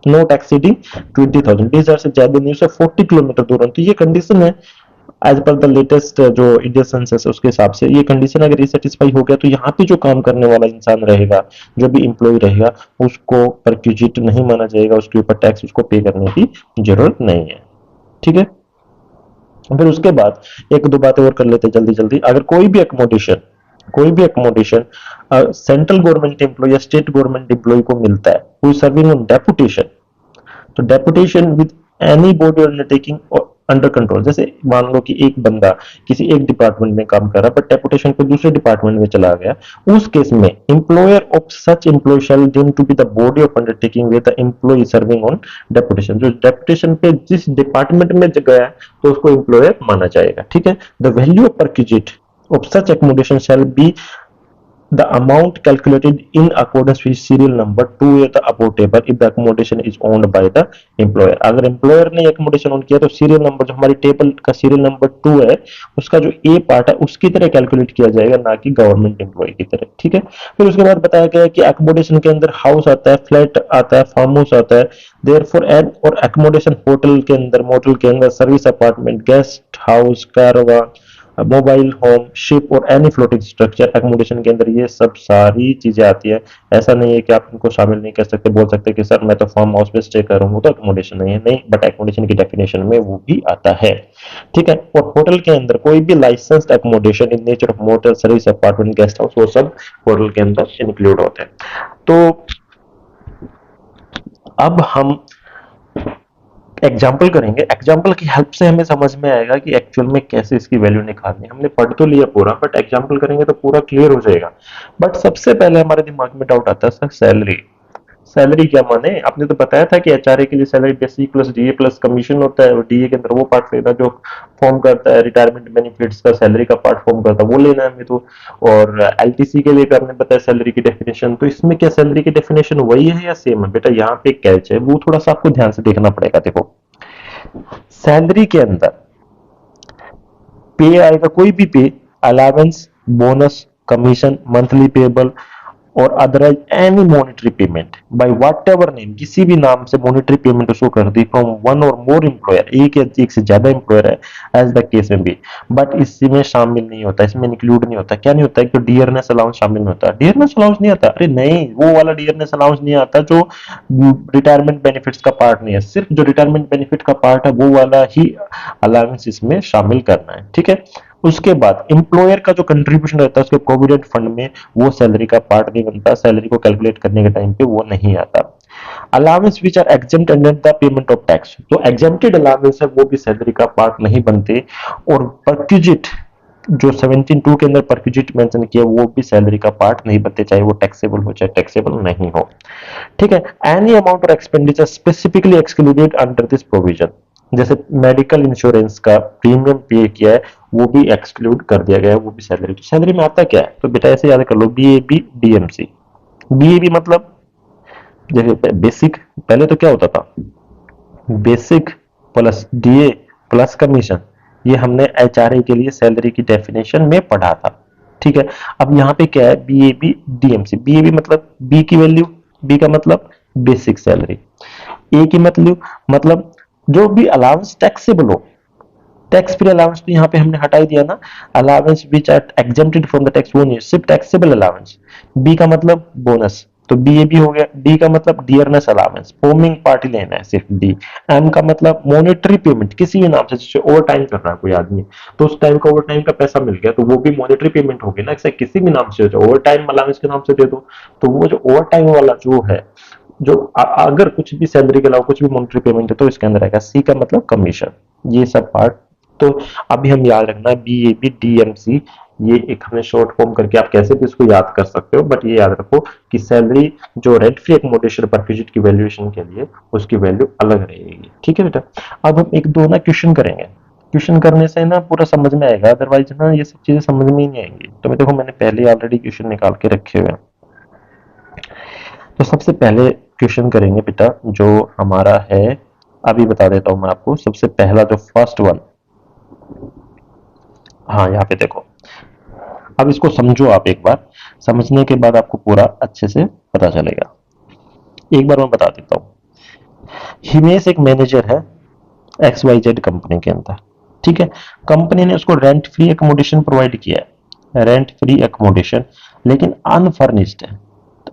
नॉट एक्सीडिंग 20,000, 20,000 से ज्यादा नहीं, उसे 40 किलोमीटर दूर, तो ये कंडीशन है एज पर द लेटेस्ट जो इंडिया सेंसस है उसके हिसाब से, ये कंडीशन अगर ये सेटिस्फाई हो गया तो यहाँ पे जो काम करने वाला इंसान रहेगा, जो भी एम्प्लॉय रहेगा, उसको परक्यूजिट नहीं माना जाएगा, उसके ऊपर टैक्स उसको पे करने की जरूरत नहीं है। ठीक है, फिर उसके बाद एक दो बातें और कर लेते हैं जल्दी जल्दी। अगर कोई भी एकोमोडेशन सेंट्रल गवर्नमेंट एम्प्लॉय या स्टेट गवर्नमेंट एम्प्लॉय को मिलता है, who is serving on deputation, तो deputation with any body undertaking under control, जैसे मान लो कि एक बंदा किसी एक डिपार्टमेंट में काम कर रहा है बट डेपुटेशन पे दूसरे डिपार्टमेंट में चला गया, उस केस में employer of such employ shall deem to be the body of undertaking with the employ serving on deputation, जो डेपुटेशन पे जिस डिपार्टमेंट में गया है तो उसको एम्प्लॉयर माना जाएगा। ठीक है, the value of perquisite of such accommodation shall be the amount calculated in accordance with serial number 2 at the above table if the accommodation is owned by the employer। अगर एम्प्लॉयर ने accommodation own किया तो serial number जो हमारी table का serial number 2 है उसका जो ए पार्ट है उसकी तरह कैलकुलेट किया जाएगा, ना कि गवर्नमेंट एम्प्लॉय की तरह। ठीक है, फिर उसके बाद बताया गया कि accommodation के अंदर हाउस आता है, फ्लैट आता है, फार्म हाउस आता है, देयरफॉर एंड और accommodation होटल के अंदर, मोटल के अंदर, सर्विस अपार्टमेंट, गेस्ट हाउस, कारवां, मोबाइल होम, शिप और एनी फ्लोटिंग स्ट्रक्चर, एकोमोडेशन के अंदर ये सब सारी चीजें आती है। ऐसा नहीं है कि आप इनको शामिल नहीं कर सकते, बोल सकते कि सर मैं तो फार्म हाउस में स्टे कर रहा हूँ तो एकोमोडेशन नहीं है, नहीं, बट एकोमोडेशन की डेफिनेशन में वो भी आता है। ठीक है, और होटल के अंदर कोई भी licensed accommodation in nature of motel, service apartment, guest house, वो सब होटल के अंदर इंक्लूड होते हैं। तो अब हम एग्जाम्पल करेंगे, एग्जाम्पल की हेल्प से हमें समझ में आएगा कि एक्चुअल में कैसे इसकी वैल्यू निकालनी है। हमने पढ़ तो लिया पूरा, बट एग्जाम्पल करेंगे तो पूरा क्लियर हो जाएगा। बट सबसे पहले हमारे दिमाग में डाउट आता है सर सैलरी, सैलरी क्या माने? आपने तो बताया था कि एचआरए के लिए salary basic plus DA plus commission होता है, और डीए के अंदर वो पार्ट लेना जो फॉर्म करता है रिटायरमेंट बेनिफिट्स का, सैलरी का पार्ट फॉर्म करता है वो लेना है हमें तो। और एलटीसी के लिए भी आपने बताया सैलरी की डेफिनेशन, तो इसमें क्या सैलरी की डेफिनेशन वही है या सेम है? बेटा यहाँ पे कैच है, वो थोड़ा सा आपको ध्यान से देखना पड़ेगा। देखो सैलरी के अंदर पे आएगा, कोई भी pay, allowance, bonus, commission, monthly payable और otherwise any monetary payment by whatever name, किसी भी नाम से मॉनिटरी पेमेंट उसको कर दी फ्रॉम वन और मोर एम्प्लॉयर, एक या एक से ज्यादा एम्प्लॉयर है, एज द केस में भी, बट इसमें शामिल नहीं होता, इसमें इंक्लूड नहीं होता। क्या नहीं होता है? तो डियरनेस अलाउंस शामिल नहीं होता। डियरनेस अलाउंस नहीं आता? अरे नहीं, वो वाला डियरनेस अलाउंस नहीं आता जो रिटायरमेंट बेनिफिट्स का पार्ट नहीं है, सिर्फ जो रिटायरमेंट बेनिफिट का पार्ट है वो वाला ही अलाउंस इसमें शामिल करना है। ठीक है, उसके बाद एम्प्लॉयर का जो कंट्रीब्यूशन रहता है उसके प्रोविडेंट फंड में, वो सैलरी का पार्ट नहीं बनता, सैलरी को कैलकुलेट करने के टाइम पे वो नहीं आता। Allowance which are exempt under the payment of tax, जो एग्जेम्प्टेड अलावेंस है वो भी सैलरी का पार्ट नहीं बनते। और परक्यूजिट जो 17(2) के अंदर परक्यूजिट मेंशन किया वो भी सैलरी का पार्ट नहीं बनते, चाहे वो टैक्सेबल हो चाहे टैक्सेबल नहीं हो। ठीक है, एनी अमाउंट और expenditure specifically excluded under this provision, जैसे मेडिकल इंश्योरेंस का प्रीमियम पे किया है वो भी एक्सक्लूड कर दिया गया है, वो भी सैलरी। तो सैलरी में आता क्या है? तो बेटा ऐसे याद कर लो, बीएबी डीएमसी। बीएबी मतलब जैसे बेसिक, पहले तो क्या होता था, basic plus DA plus commission. ये हमने एचआरए के लिए सैलरी की डेफिनेशन में पढ़ा था। ठीक है, अब यहाँ पे क्या है, बीएबी डीएमसी। बीएबी मतलब बी की वैल्यू, बी का मतलब बेसिक सैलरी, ए की मतलब जो भी अलाउंस टैक्सेबल हो। टैक्स फ्री अलाउंस तो यहाँ पे हमने हटा ही दिया ना, allowance which are exempted from the tax वो नहीं, सिर्फ टैक्सेबल अलाउंस। बी का मतलब बोनस, तो बी ए बी हो गया। डी का मतलब डियरनेस अलाउंस, होमिंग पार्टी लेना है सिर्फ डी। एम का मतलब मॉनेटरी पेमेंट, किसी भी नाम से, जैसे ओवर टाइम कर रहा है कोई आदमी, तो उस टाइम का ओवर टाइम का पैसा मिल गया, तो वो भी मॉनेटरी पेमेंट होगी ना, ऐसे किसी भी नाम से हो, ओवर टाइम अलाउंस के नाम से दे दो। तो वो जो ओवर टाइम वाला जो है, जो अगर कुछ भी सैलरी के अलावा कुछ भी मॉनेटरी पेमेंट है तो इसके अंदर आएगा। सी का मतलब कमीशन, ये सब पार्ट। तो अभी हम याद रखना, B A B D M C, ये एक हमने शॉर्ट फॉर्म करके, आप कैसे भी इसको याद कर सकते हो, बट ये याद रखो कि सैलरी जो रेंट फ्री एकोमोडेशन परक्विजिट की वैल्यूएशन के लिए, उसकी वैल्यू अलग रहेगी। ठीक है बेटा, अब हम एक दो ना क्वेश्चन करेंगे। क्वेश्चन करने से ना पूरा समझ में आएगा, अदरवाइज ना ये सब चीजें समझ में ही नहीं आएंगी। तो मैं देखो, मैंने पहले ऑलरेडी क्वेश्चन निकाल के रखे हुए हैं। तो सबसे पहले क्वेश्चन करेंगे बेटा, जो हमारा है, अभी बता देता हूं मैं आपको। सबसे पहला जो फर्स्ट वन, हाँ यहाँ पे देखो, अब इसको समझो आप एक बार, समझने के बाद आपको पूरा अच्छे से पता चलेगा। एक बार मैं बता देता हूँ। हिमेश एक मैनेजर है एक्स वाई जेड कंपनी के अंदर। ठीक है, कंपनी ने उसको रेंट फ्री एकोमोडेशन प्रोवाइड किया है, रेंट फ्री एकोमोडेशन, लेकिन अनफर्निश्ड है।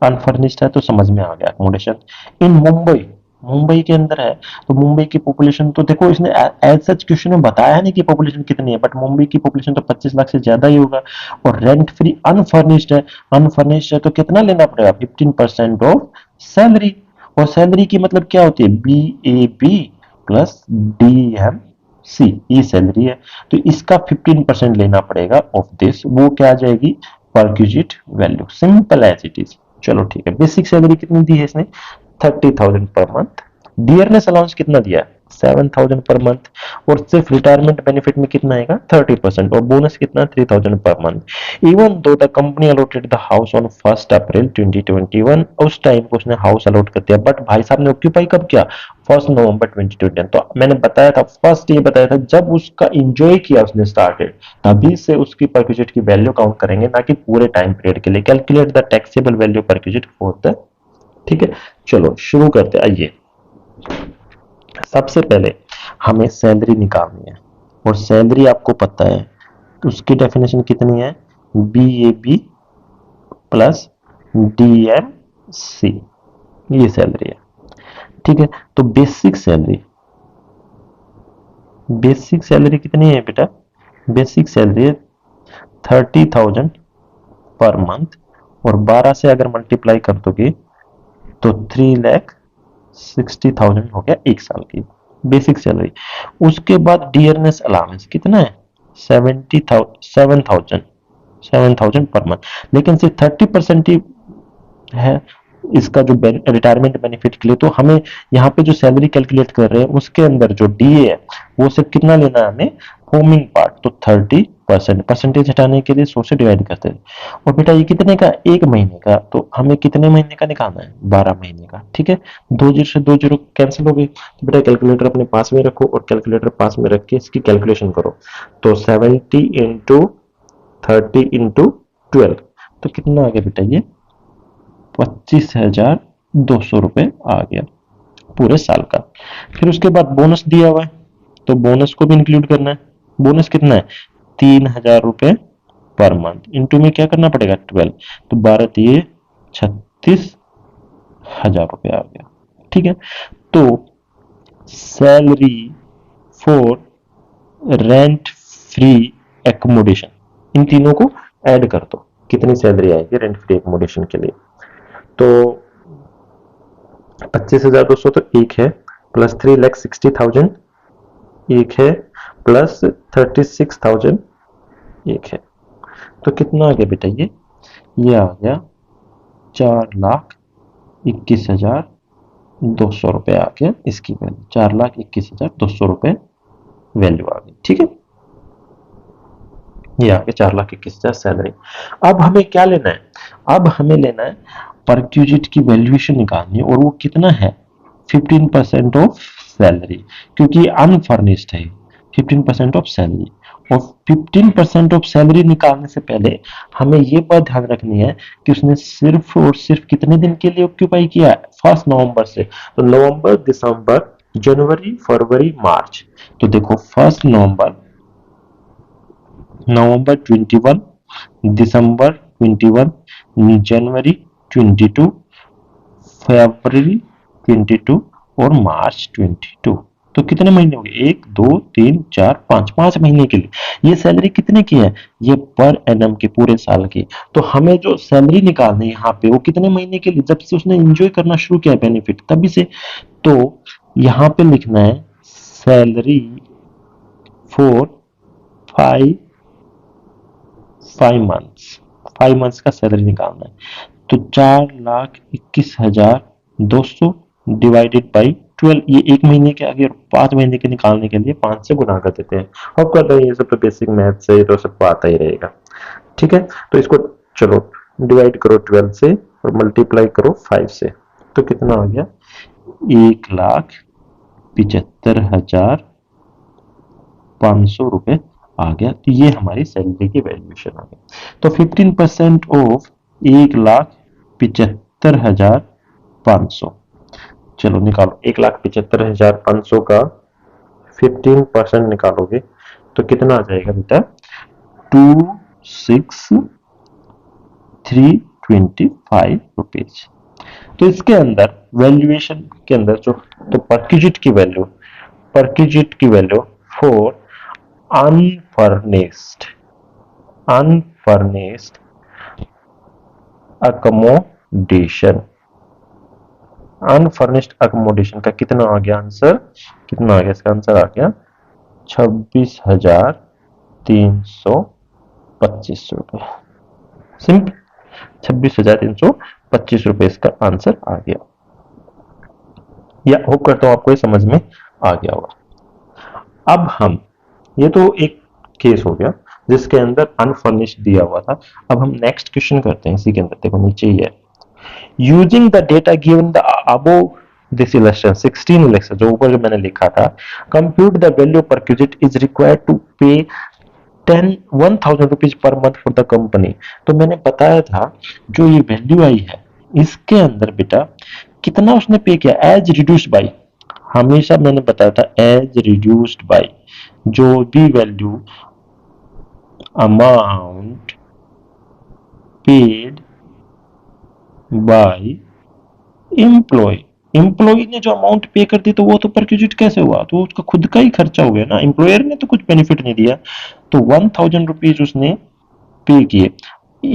अनफर्निश्ड है तो समझ में आ गया, एकोमोडेशन इन मुंबई, मुंबई के अंदर है। तो मुंबई की पॉपुलेशन तो देखो, इसने एज सच क्वेश्चन में बताया नहीं कि पॉपुलेशन कितनी है, बट मुंबई की पॉपुलेशन तो 25 लाख से ज्यादा ही होगा। और रेंट फ्री अनफर्निश्ड है, अनफर्निश्ड है तो कितना लेना पड़ेगा, 15% ऑफ सैलरी। और सैलरी की मतलब क्या होती है, B A B plus D M C, ये सैलरी है। तो इसका 15% लेना पड़ेगा ऑफ दिस, वो क्या आ जाएगी, perquisite value, simple as it is. चलो ठीक है, बेसिक सैलरी कितनी दी है इसने, 30,000 पर मंथ। डियरनेस अलाउंस कितना दिया है, 7,000 पर मंथ। और सिर्फ रिटायरमेंट बेनिफिट में कितना आएगा, 30%। और बोनस कितना, 3,000 per month. Even though the company allotted the house on 1 अप्रैल 2021, उस टाइम को उसने हाउस अलॉट कर दिया, बट भाई साहब ने ऑक्यूपाई कब किया, 1 नवंबर 2021। तो मैंने बताया था, फर्स्ट ये बताया था, जब उसका इंजॉय किया उसने स्टार्टेड, तभी से उसकी परक्यूजिट की वैल्यू काउंट करेंगे, ना कि पूरे टाइम पीरियड के लिए। Calculate the taxable value perquisite for the, ठीक है। चलो शुरू करते हैं, आइए। सबसे पहले हमें सैलरी निकालनी है, और सैलरी आपको पता है उसकी डेफिनेशन कितनी है, B A B plus D M C, ये सैलरी है। ठीक है, तो बेसिक सैलरी, बेसिक सैलरी कितनी है बेटा, बेसिक सैलरी है 30,000 पर मंथ, और 12 से अगर मल्टीप्लाई कर दोगे तो 3,60,000 हो गया एक साल की बेसिक सैलरी। उसके बाद डियरनेस अलाउंस कितना है, 7,000 पर मंथ, लेकिन सिर्फ 30% ही है इसका जो रिटायरमेंट बेनिफिट के लिए। तो हमें यहाँ पे जो सैलरी कैलकुलेट कर रहे हैं उसके अंदर जो डीए है वो सिर्फ कितना लेना है हमें, होमिंग पार्ट, तो 30%, परसेंटेज हटाने के लिए 100 से डिवाइड करते हैं। और बेटा ये कितने का, एक महीने का, तो हमें कितने महीने का निकालना है, 12 महीने का। ठीक है, 2 जीरो से 2 जीरो कैंसिल हो गई, तो बेटा कैलकुलेटर अपने पास में रखो, और कैलकुलेटर पास में रख के इसकी कैलकुलेशन करो। तो 70 इंटू 30 इंटू 12, तो कितना आ गया बेटा, ये 25,200 रुपए आ गया पूरे साल का। फिर उसके बाद बोनस दिया हुआ है, तो बोनस को भी इंक्लूड करना है। बोनस कितना है, 3,000 रुपए पर मंथ, इंटू में क्या करना पड़ेगा, 12, तो 12 दिए 36,000 रुपए आ गया। ठीक है, तो salary for rent free accommodation, इन तीनों को ऐड कर दो, कितनी सैलरी आएगी रेंट फ्री एकोमोडेशन के लिए। तो 25,200 तो एक है, प्लस 3,60,000 एक है, प्लस 36,000 एक है। तो कितना आ गया बेटा, ये आ गया 4,21,200 रुपए आ गया इसकी वैल्यू, 4,21,200 रुपए वैल्यू आ गई। ठीक है, ये आ गया 4,21,000 सैलरी। अब हमें क्या लेना है, अब हमें लेना है परक्यूजिट की वैल्यूएशन निकालनी है, और वो कितना है, 15% ऑफ सैलरी, क्योंकि अनफर्निश्ड है 15% ऑफ सैलरी। और 15% ऑफ सैलरी निकालने से पहले हमें ये बात ध्यान रखनी है कि उसने सिर्फ और सिर्फ कितने दिन के लिए ऑक्यूपाई किया है, 1 नवंबर से। तो नवंबर, दिसंबर, जनवरी, फरवरी, मार्च। तो देखो 1 नवंबर, नवंबर 21, दिसंबर 21, जनवरी 22, फरवरी 22 और मार्च 22। तो कितने महीने हो गए, 1 2 3 4 5, 5 महीने के लिए। ये सैलरी कितने की है, ये पर एनम के पूरे साल की। तो हमें जो सैलरी निकालनी है यहाँ पे, वो कितने महीने के लिए, जब से उसने एंजॉय करना शुरू किया बेनिफिट तभी से। तो यहाँ पे लिखना है सैलरी फॉर 5 मंथ्स, 5 मंथ्स का सैलरी निकालना है। तो 4,21,200 डिवाइडेड बाई 12, ये 1 महीने के आगे और 5 महीने के निकालने के लिए 5 से गुना कर देते हैं। अब कर रहे हैं, ये सब तो बेसिक मैथ से तो सबको आता ही रहेगा। ठीक है, तो इसको चलो डिवाइड करो 12 से और मल्टीप्लाई करो 5 से। तो कितना आ गया, 1,75,500 रुपए आ गया। तो ये हमारी सैलरी की वैल्यूएशन आ गई। तो 15% ऑफ 1,75,500, चलो निकालो 1,75,500 का 15% निकालोगे तो कितना आ जाएगा बेटा, 26,325 रुपीज। तो इसके अंदर वैल्यूएशन के अंदर जो, तो परक्यूजिट की वैल्यू, परक्यूजिट की value for unfurnished, unfurnished accommodation, unfurnished accommodation का कितना आ गया आंसर, कितना आ गया इसका आंसर आ गया 26,325 रुपए। सिंपल, 26,325 रुपए इसका आंसर आ गया। या होप करता हूं आपको ये समझ में आ गया होगा। अब हम, ये तो एक केस हो गया जिसके अंदर अनफर्निश्ड दिया हुआ था। अब हम नेक्स्ट क्वेश्चन करते हैं, इसी के अंदर देखो नीचे ही है, using the data given the above this election 16 election, जो ऊपर जो मैंने लिखा था, कंप्यूट द वैल्यू पर क्यूजिट is required to pay 1,000 rupees per month for the company. तो मैंने बताया था जो ये वैल्यू आई है इसके अंदर बेटा कितना उसने पे किया, एज रिड्यूस्ड बाई, हमेशा मैंने बताया था एज रिड्यूस्ड बाई, जो भी value amount paid by employ, employ ने जो अमाउंट पे कर दी तो वो तो परक्यूजिट कैसे हुआ, तो उसका खुद का ही खर्चा हो गया ना, एम्प्लॉयर ने तो कुछ बेनिफिट नहीं दिया। तो 1,000 रुपीज उसने पे किए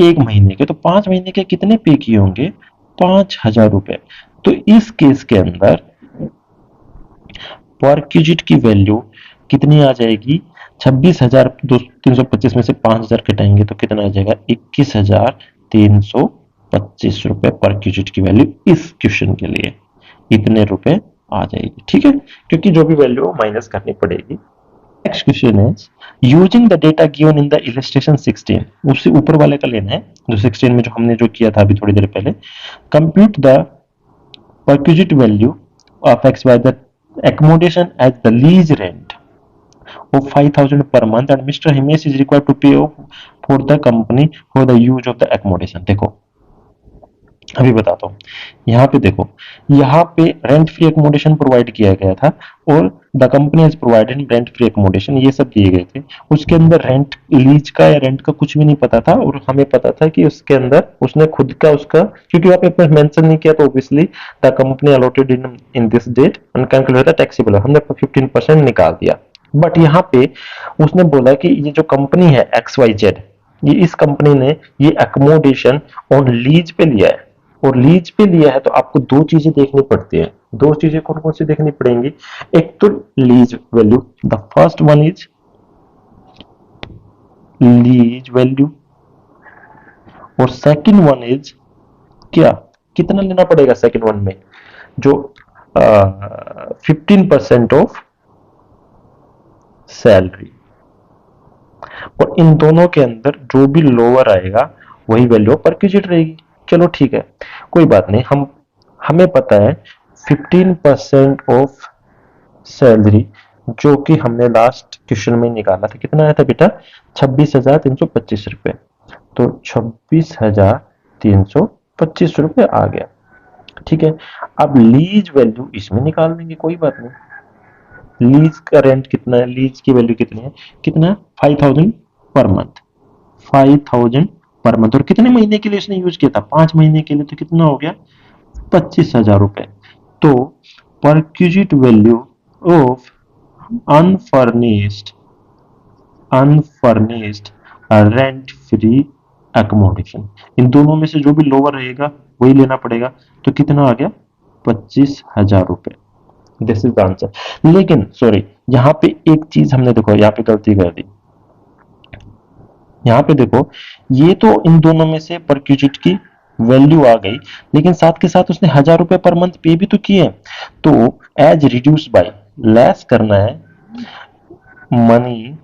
1 महीने के, तो 5 महीने के कितने पे किए होंगे, 5,000 रुपए। तो इस केस के अंदर परक्यूजिट की वैल्यू कितनी आ जाएगी, 26,325 में से 5,000 घटाएंगे तो कितना आ जाएगा, 21,325 रुपए परक्यूजिट की वैल्यू इस क्वेश्चन के लिए इतने रुपए आ जाएगी। ठीक है, क्योंकि जो भी वैल्यू माइनस करनी पड़ेगी। Next question is using the data given in the illustration 16, उससे ऊपर वाले का लेना है जो 16 में जो हमने जो किया था अभी थोड़ी देर पहले, compute the perquisite value of x by the accommodation as the lease rent of 5,000 per month and Mr. Himesh is required to pay for the company for the use of the accommodation। देखो अभी बताता हूँ, यहाँ पे देखो, यहाँ पे rent free accommodation provide किया गया था और the company has provided rent free accommodation, ये सब दिए गए थे। उसके अंदर रेंट लीज का या रेंट का कुछ भी नहीं पता था और हमें पता था कि उसके अंदर उसने खुद का उसका, क्योंकि वहाँ पे मेंशन नहीं किया तो obviously the company allotted in this date uncalculated taxable, हमने 15% निकाल दिया। बट यहाँ पे उसने बोला कि ये जो कंपनी है XYZ, ये इस कंपनी ने ये एकोमोडेशन ऑन लीज पे लिया है, और लीज पे लिया है तो आपको दो चीजें देखनी पड़ती है। दो चीजें कौन कौन सी देखनी पड़ेंगी, एक तो lease value, the first one is lease value और सेकंड वन इज क्या, कितना लेना पड़ेगा सेकंड वन में, जो 15% ऑफ सैलरी। और इन दोनों के अंदर जो भी लोअर आएगा वही वैल्यू परक्यूजिट रहेगी। चलो ठीक है, कोई बात नहीं, हमें पता है 15% ऑफ सैलरी जो कि हमने लास्ट क्वेश्चन में निकाला था, कितना आया था बेटा? 26,325 रुपए। तो 26,325 रुपए आ गया। ठीक है, अब लीज वैल्यू इसमें निकाल देंगे, कोई बात नहीं। लीज का रेंट कितना है, लीज की वैल्यू कितनी है? कितना? 5,000 पर मंथ। 5,000 per month. और कितने महीने के लिए इसने यूज किया था? 5 महीने के लिए। तो कितना हो गया? 25,000 रुपए। तो perquisite value of unfurnished unfurnished rent free accommodation, इन दोनों में से जो भी लोअर रहेगा वही लेना पड़ेगा। तो कितना आ गया? 25,000 रुपए। This is the answer. लेकिन सॉरी, यहाँ पे एक चीज हमने देखो यहाँ पे गलती कर दी। यहाँ पे देखो, ये तो इन दोनों में से परक्यूजिट की वैल्यू आ गई, लेकिन साथ के साथ उसने 1,000 रुपए पर मंथ पे भी तो किए। तो एज रिड्यूस बाय, लेस करना है money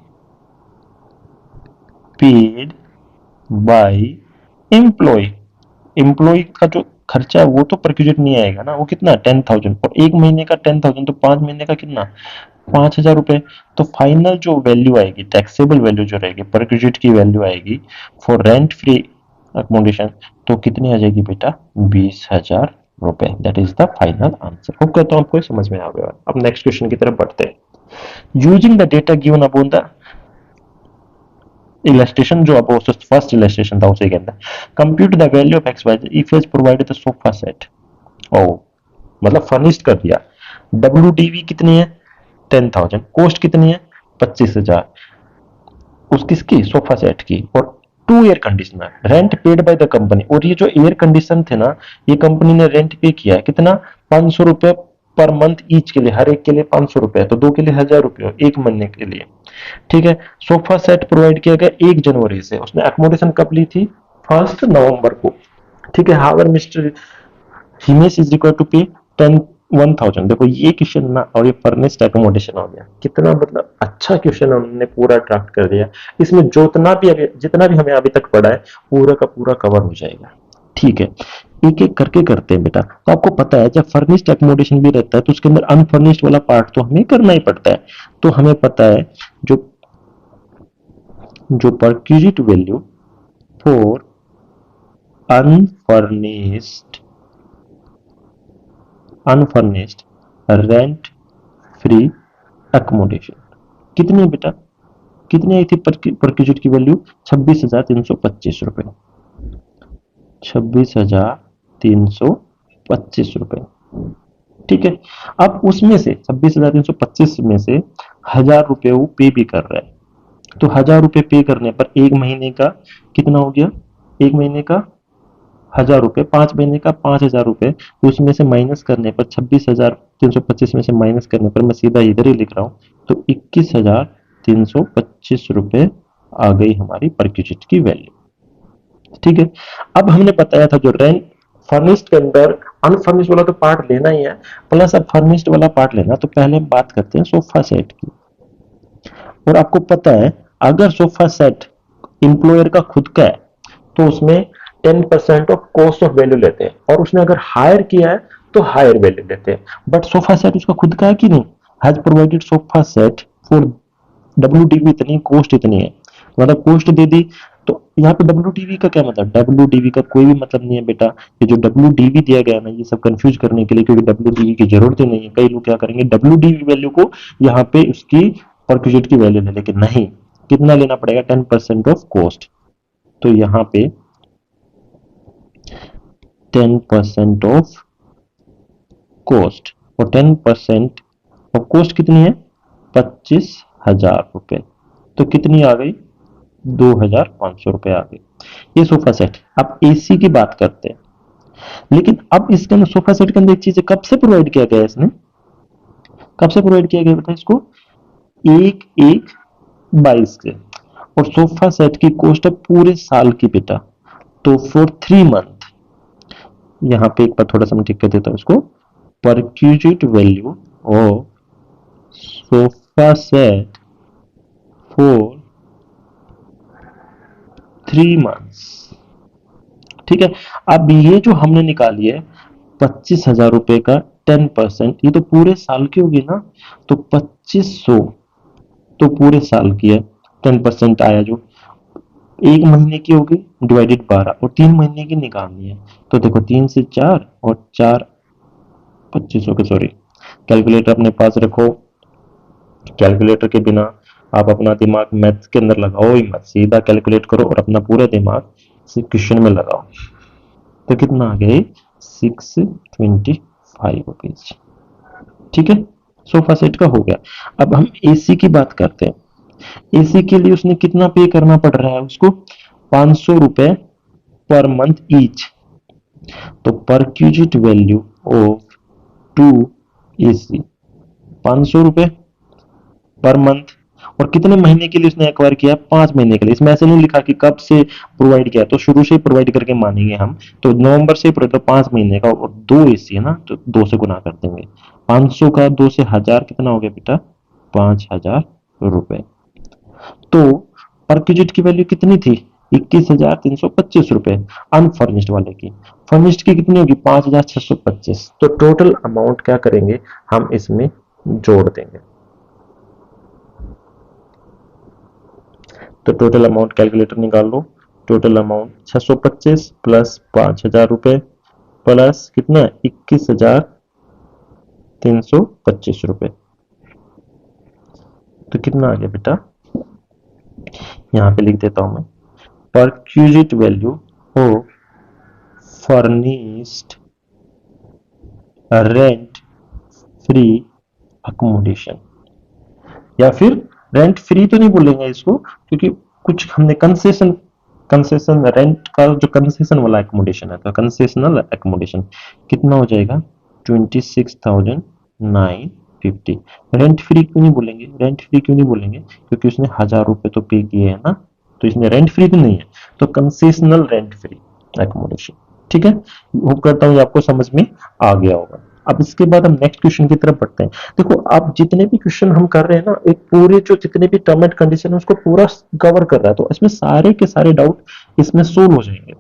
paid by employ. Employ का जो खर्चा है वो तो परक्यूजिट नहीं आएगा ना। वो कितना? 10,000। और एक महीने का 10,000, तो 5 महीने का कितना? 5,000 रुपए। तो फाइनल जो वैल्यू आएगी, टैक्सेबल वैल्यू जो रहेगी, परक्यूजिट की वैल्यू आएगी फॉर रेंट फ्री अकोमोडेशन, तो कितनी आ जाएगी बेटा? 20,000 रुपए। That is the final answer. Hope करता हूँ आपको समझ में आ गया। अब नेक्स्ट क्वेश्चन की तरफ बढ़ते हैं। Using the data given above the illustration, जो अब फर्स्ट illustration था उसे कहता है compute the value of X Y if is provided the sofa set. ओ, मतलब फर्निश्ड कर दिया। WDV कितनी है? 10,000। कॉस्ट कितनी है? 25,000 उस किसकी? सोफा सेट की। और 2 air conditioner rent paid by the company. और ये जो एयर कंडीशन थे ना, ये कंपनी ने रेंट पे किया है। कितना? 500 रुपए पर मंथ ईच के लिए, हर एक के लिए 500 रुपए। तो दो के लिए 1,000 रुपए, एक महीने के लिए। ठीक है। सोफा सेट प्रोवाइड किया गया 1 जनवरी से। उसने अकोमोडेशन कब ली थी? 1 नवंबर को। ठीक है। However Mister Himesh is required to pay 1,000। देखो ये क्वेश्चन ना, और ये फर्निश्ड एकोमोडेशन हो गया। कितना मतलब अच्छा क्वेश्चन हमने पूरा ड्राफ्ट कर दिया। इसमें जितना भी हमें अभी तक पढ़ा है पूरा का पूरा कवर हो जाएगा। ठीक है, एक एक करके करते हैं बेटा। तो आपको पता है जब फर्निश्ड एकोमोडेशन भी रहता है तो उसके अंदर अनफर्निश्ड वाला पार्ट तो हमें करना ही पड़ता है। तो हमें पता है जो जो perquisite value for unfurnished unfurnished rent free accommodation कितनी है बेटा? कितनी आई थी परक्यूजिट की वैल्यू? 26,325 रुपए। 26,325 रुपए। ठीक है। अब उसमें से 26,325 में से 1,000 रुपए वो पे भी कर रहा है। तो 1,000 रुपए पे करने पर एक महीने का कितना हो गया? एक महीने का 1,000 रुपए, 5 महीने का 5,000 रुपए। तो उसमें से माइनस करने पर 26,325 में से माइनस करने पर मैं सीधा इधर ही लिख रहा हूँ। तो 21,325 रुपए आ गई हमारी परक्यूजिट की वैल्यू। ठीक है। अब हमने बताया था जो रेंट फर्निश्ड के अंदर अनफर्निश्ड वाला तो पार्ट लेना ही है, प्लस अब फर्निश्ड वाला पार्ट लेना। तो पहले हम बात करते हैं सोफा सेट की। और आपको पता है अगर सोफा सेट इंप्लॉयर का खुद का है तो उसमें 10% ऑफ कॉस्ट ऑफ वैल्यू लेते हैं, और उसने अगर हायर किया है तो हायर वैल्यू लेते हैं। बट सोफा सेट उसका खुद का है कि नहीं? Has provided sofa set for WDV इतनी, कॉस्ट इतनी है, मतलब कॉस्ट दे दी। तो यहाँ पे WDV का क्या मतलब? WDV का कोई भी मतलब नहीं है बेटा। ये जो WDV दिया गया ना, ये सब कंफ्यूज करने के लिए, क्योंकि WDV की जरूरत ही नहीं है। कई लोग क्या करेंगे, WDV वैल्यू को यहाँ पे उसकी परक्यूजिट की वैल्यू ले, लेकिन नहीं। कितना लेना पड़ेगा? 10% ऑफ कॉस्ट। तो यहाँ पे 10% ऑफ कॉस्ट, और 10% ऑफ कॉस्ट कितनी है? 25,000 रुपए। तो कितनी आ गई? 2,500 रुपए आ गई। ये सोफा सेट। अब AC की बात करते हैं। लेकिन अब इसके अंदर सोफा सेट के अंदर एक चीज है, कब से प्रोवाइड किया गया है इसने? कब से प्रोवाइड किया गया बेटा इसको? 1/1/22 से। और सोफा सेट की कॉस्ट है पूरे साल की बेटा। तो फॉर 3 मंथ, यहाँ पे एक बार थोड़ा सा मैं ठीक कर देता हूँ इसको। Perquisite value of sofa set for 3 months. ठीक है। अब ये जो हमने निकाली है 25,000 रुपए का 10%, ये तो पूरे साल की होगी ना, तो 2500 तो पूरे साल की है। 10% आया जो एक महीने की होगी, डिवाइडेड 12, और 3 महीने की निकालनी है। तो देखो 3 से 4 और 4 2500 के, सॉरी, कैलकुलेटर अपने पास रखो। कैलकुलेटर के बिना आप अपना दिमाग मैथ्स के अंदर लगाओ ही मत, सीधा कैलकुलेट करो और अपना पूरा दिमाग क्वेश्चन में लगाओ। तो कितना आ गया, 625 रुपीज। ठीक है, सोफा सेट का हो गया। अब हम एसी की बात करते हैं। एसी के लिए उसने कितना पे करना पड़ रहा है उसको, 500 रुपए पर मंथ ईच। तो perquisite value of two AC 500 रुपए पर मंथ। और कितने महीने के लिए उसने एक्वायर किया, 5 महीने के लिए। इसमें ऐसे नहीं लिखा कि कब से प्रोवाइड किया, तो शुरू से ही प्रोवाइड करके मानेंगे हम। तो नवंबर से तो 5 महीने का, और 2 एसी है ना, तो 2 से गुना कर देंगे। 500 का 2 से 1000 कितना हो गया बेटा, 5000 रुपए। तो परक्यूजिट की वैल्यू कितनी थी, 21,325 रुपए अनफर्निश्ड वाले की। फर्निश्ड की कितनी होगी, 5,625। तो टोटल अमाउंट क्या करेंगे, हम इसमें जोड़ देंगे। तो टोटल अमाउंट कैलकुलेटर निकाल लो। टोटल अमाउंट 625 प्लस 5,000 रुपए प्लस कितना, 21,325 रुपए। तो कितना आ गया बेटा, यहाँ पे लिख देता हूं मैं, perquisite value of furnished rent free accommodation, या फिर रेंट फ्री तो नहीं बोलेंगे इसको, क्योंकि कुछ हमने कंसेशन, कंसेशन रेंट का जो कंसेशन वाला एकोमोडेशन है, तो कंसेशनल एकोमोडेशन कितना हो जाएगा, 26,950। रेंट फ्री क्यों नहीं बोलेंगे, रेंट फ्री क्यों नहीं बोलेंगे, क्योंकि उसने 1,000 रुपए तो पे किए हैं ना, तो इसमें रेंट फ्री तो नहीं है, तो कंसेशनल रेंट फ्री एकोमोडेशन। ठीक है, होप करता हूँ आपको समझ में आ गया होगा। अब इसके बाद हम नेक्स्ट क्वेश्चन की तरफ बढ़ते हैं। देखो आप जितने भी क्वेश्चन हम कर रहे हैं ना, एक पूरे जो जितने भी टर्म एंड कंडीशन है उसको पूरा कवर कर रहा है, तो इसमें सारे के सारे डाउट इसमें सोल्व हो जाएंगे।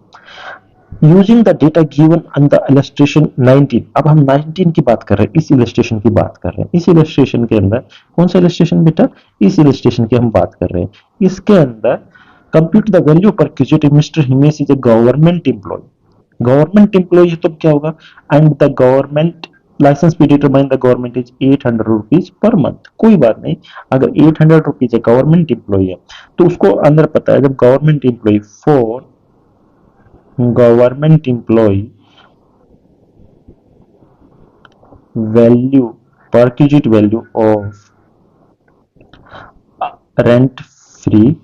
Using the data given on the illustration 19। अब हम 19 की बात कर रहे हैं, इस इलस्ट्रेशन की बात कर रहे हैं। इस इलस्ट्रेशन के अंदर कौन सा इलस्ट्रेशन बेटा, इस इलस्ट्रेशन की हम बात कर रहे हैं। इसके अंदर compute the value perquisite Mister Himesh is a government employ. Government employ है तो क्या होगा, and the government licence fee determine the government is 800 rupees per month. कोई बात नहीं, अगर 800 रुपीज है, गवर्नमेंट एम्प्लॉय है, तो उसको अंदर पता है, जब government employ for government employ value perquisite value of rent free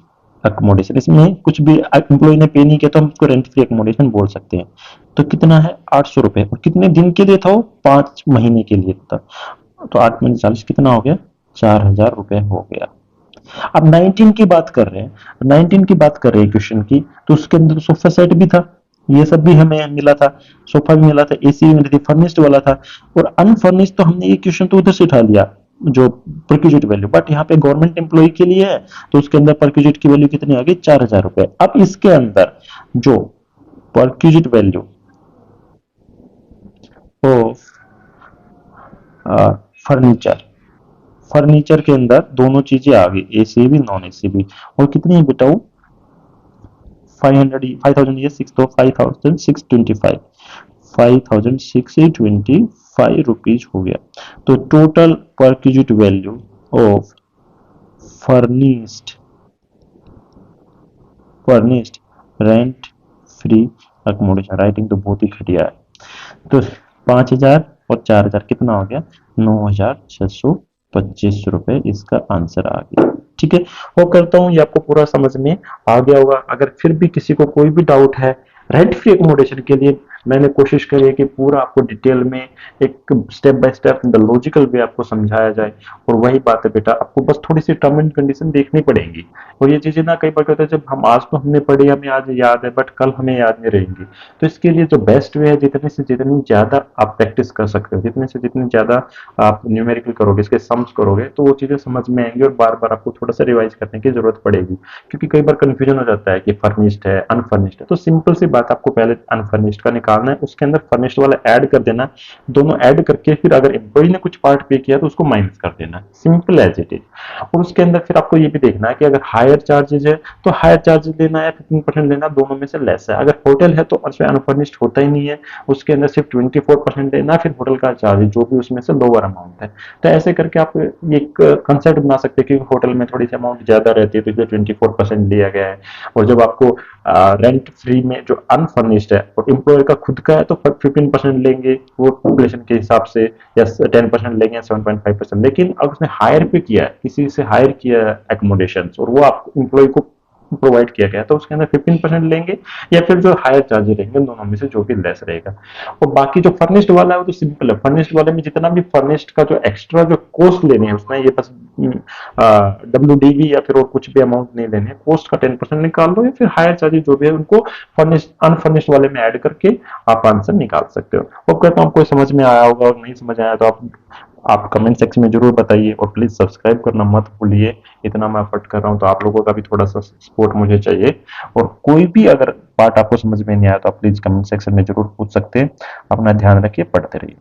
accommodation, इसमें कुछ भी एम्प्लॉय ने पे नहीं किया तो हम उसको रेंट फ्री अकोमोडेशन बोल सकते हैं। तो कितना है, 800 रुपए, और कितने दिन के लिए था वो, 5 महीने के लिए था। तो 8 में 40 कितना हो गया, 4,000 रुपए हो गया। अब 19 की बात कर रहे हैं, 19 की बात कर रहे हैं क्वेश्चन की, तो उसके अंदर सोफा सेट भी था, ये सब भी हमें मिला था, सोफा भी मिला था, एसी भी मिली थी, फर्निश्ड वाला था। और अनफर्निश्ड तो हमने ये क्वेश्चन तो उधर से उठा लिया, जो परक्यूजिट वैल्यू, बट यहाँ पे गवर्नमेंट एम्प्लॉय के लिए है, तो उसके अंदर परक्यूजिट की वैल्यू कितनी आ गई, 4,000 रुपए। अब इसके अंदर जो perquisite value of furniture, furniture के अंदर दोनों चीजें आ गई, एसी भी नॉन एसी भी, और कितनी है बेटा वो, 5,000, ये 6 तो 5,625, 5,625 रुपीज हो गया। तो total perquisite value of furnished furnished rent free accommodation, writing तो बहुत ही घटिया है। तो 5,000 और 4,000 कितना हो गया, 9,625 रुपए इसका आंसर आ गया। ठीक है, वो करता हूँ ये आपको पूरा समझ में आ गया होगा। अगर फिर भी किसी को कोई भी डाउट है रेंट फ्री अकोमोडेशन के लिए, मैंने कोशिश करी है कि पूरा आपको डिटेल में एक step by step the logical वे आपको समझाया जाए। और वही बात है बेटा, आपको बस थोड़ी सी टर्म एंड कंडीशन देखनी पड़ेगी। और ये चीजें ना कई बार कहते हैं, जब हम आज तो हमने पढ़ी, हमें आज याद है, बट कल हमें याद नहीं रहेंगी। तो इसके लिए जो बेस्ट वे है, जितने से जितनी ज्यादा आप प्रैक्टिस कर सकते हो, जितने से जितनी ज्यादा आप न्यूमेरिकल करोगे, इसके सम्स करोगे, तो वो चीजें समझ में आएंगी, और बार बार आपको थोड़ा सा रिवाइज करने की जरूरत पड़ेगी। क्योंकि कई बार कंफ्यूजन हो जाता है कि फर्निश्ड है, अनफर्निश्ड है। तो सिंपल सी बात, आपको पहले अनफर्निश्ड का निकाल निकालना है उसके अंदर फर्निश्ड वाला ऐड कर देना, दोनों ऐड करके फिर अगर एम्प्लॉय ने कुछ पार्ट पे किया तो उसको माइनस कर देना, सिंपल एज इट इज। और उसके अंदर फिर आपको ये भी देखना है कि अगर हायर चार्जेस है तो हायर चार्जेस लेना है, 15% लेना, दोनों में से लेस है। अगर होटल है तो उसमें अनफर्निश्ड होता ही नहीं है, उसके अंदर सिर्फ 24% लेना, फिर होटल का चार्ज जो भी उसमें से लोअर अमाउंट है। तो ऐसे करके आप एक कंसेप्ट बना सकते हैं कि होटल में थोड़ी सी अमाउंट ज्यादा रहती है तो इसलिए 24% लिया गया है। और जब आपको रेंट फ्री में जो अनफर्निश्ड है और एम्प्लॉयर का खुद का है तो 15% लेंगे वो पॉपुलेशन के हिसाब से, या 10% लेंगे, 7.5%। लेकिन अब उसने हायर पे किया है, किसी से हायर किया है एकोमोडेशन और वो आप एम्प्लॉय को प्रोवाइड किया गया है, तो उसके अंदर 15% लेंगे, या फिर जो हायर चार्जेस रहेंगे दोनों में से जो भी लेस रहेगा। और बाकी जो फर्निश्ड वाला है वो तो सिंपल है, फर्निश्ड वाले में जितना भी फर्निश्ड का जो एक्स्ट्रा जो कॉस्ट लेनी है उसमें ये बस WDV या फिर और कुछ भी अमाउंट नहीं लेने, कॉस्ट का 10% निकाल लो, या फिर हायर चार्जेस जो भी है उनको फर्निश्ड अनफर्निश्ड वाले में ऐड करके आप आंसर निकाल सकते हो। होप करता हूँ आपको समझ में आया होगा, और नहीं समझ आया तो आप कमेंट सेक्शन में जरूर बताइए, और प्लीज सब्सक्राइब करना मत भूलिए। इतना मैं एफर्ट कर रहा हूँ तो आप लोगों का भी थोड़ा सा सपोर्ट मुझे चाहिए। और कोई भी अगर पार्ट आपको समझ में नहीं आया तो आप प्लीज कमेंट सेक्शन में जरूर पूछ सकते हैं। अपना ध्यान रखिए, पढ़ते रहिए।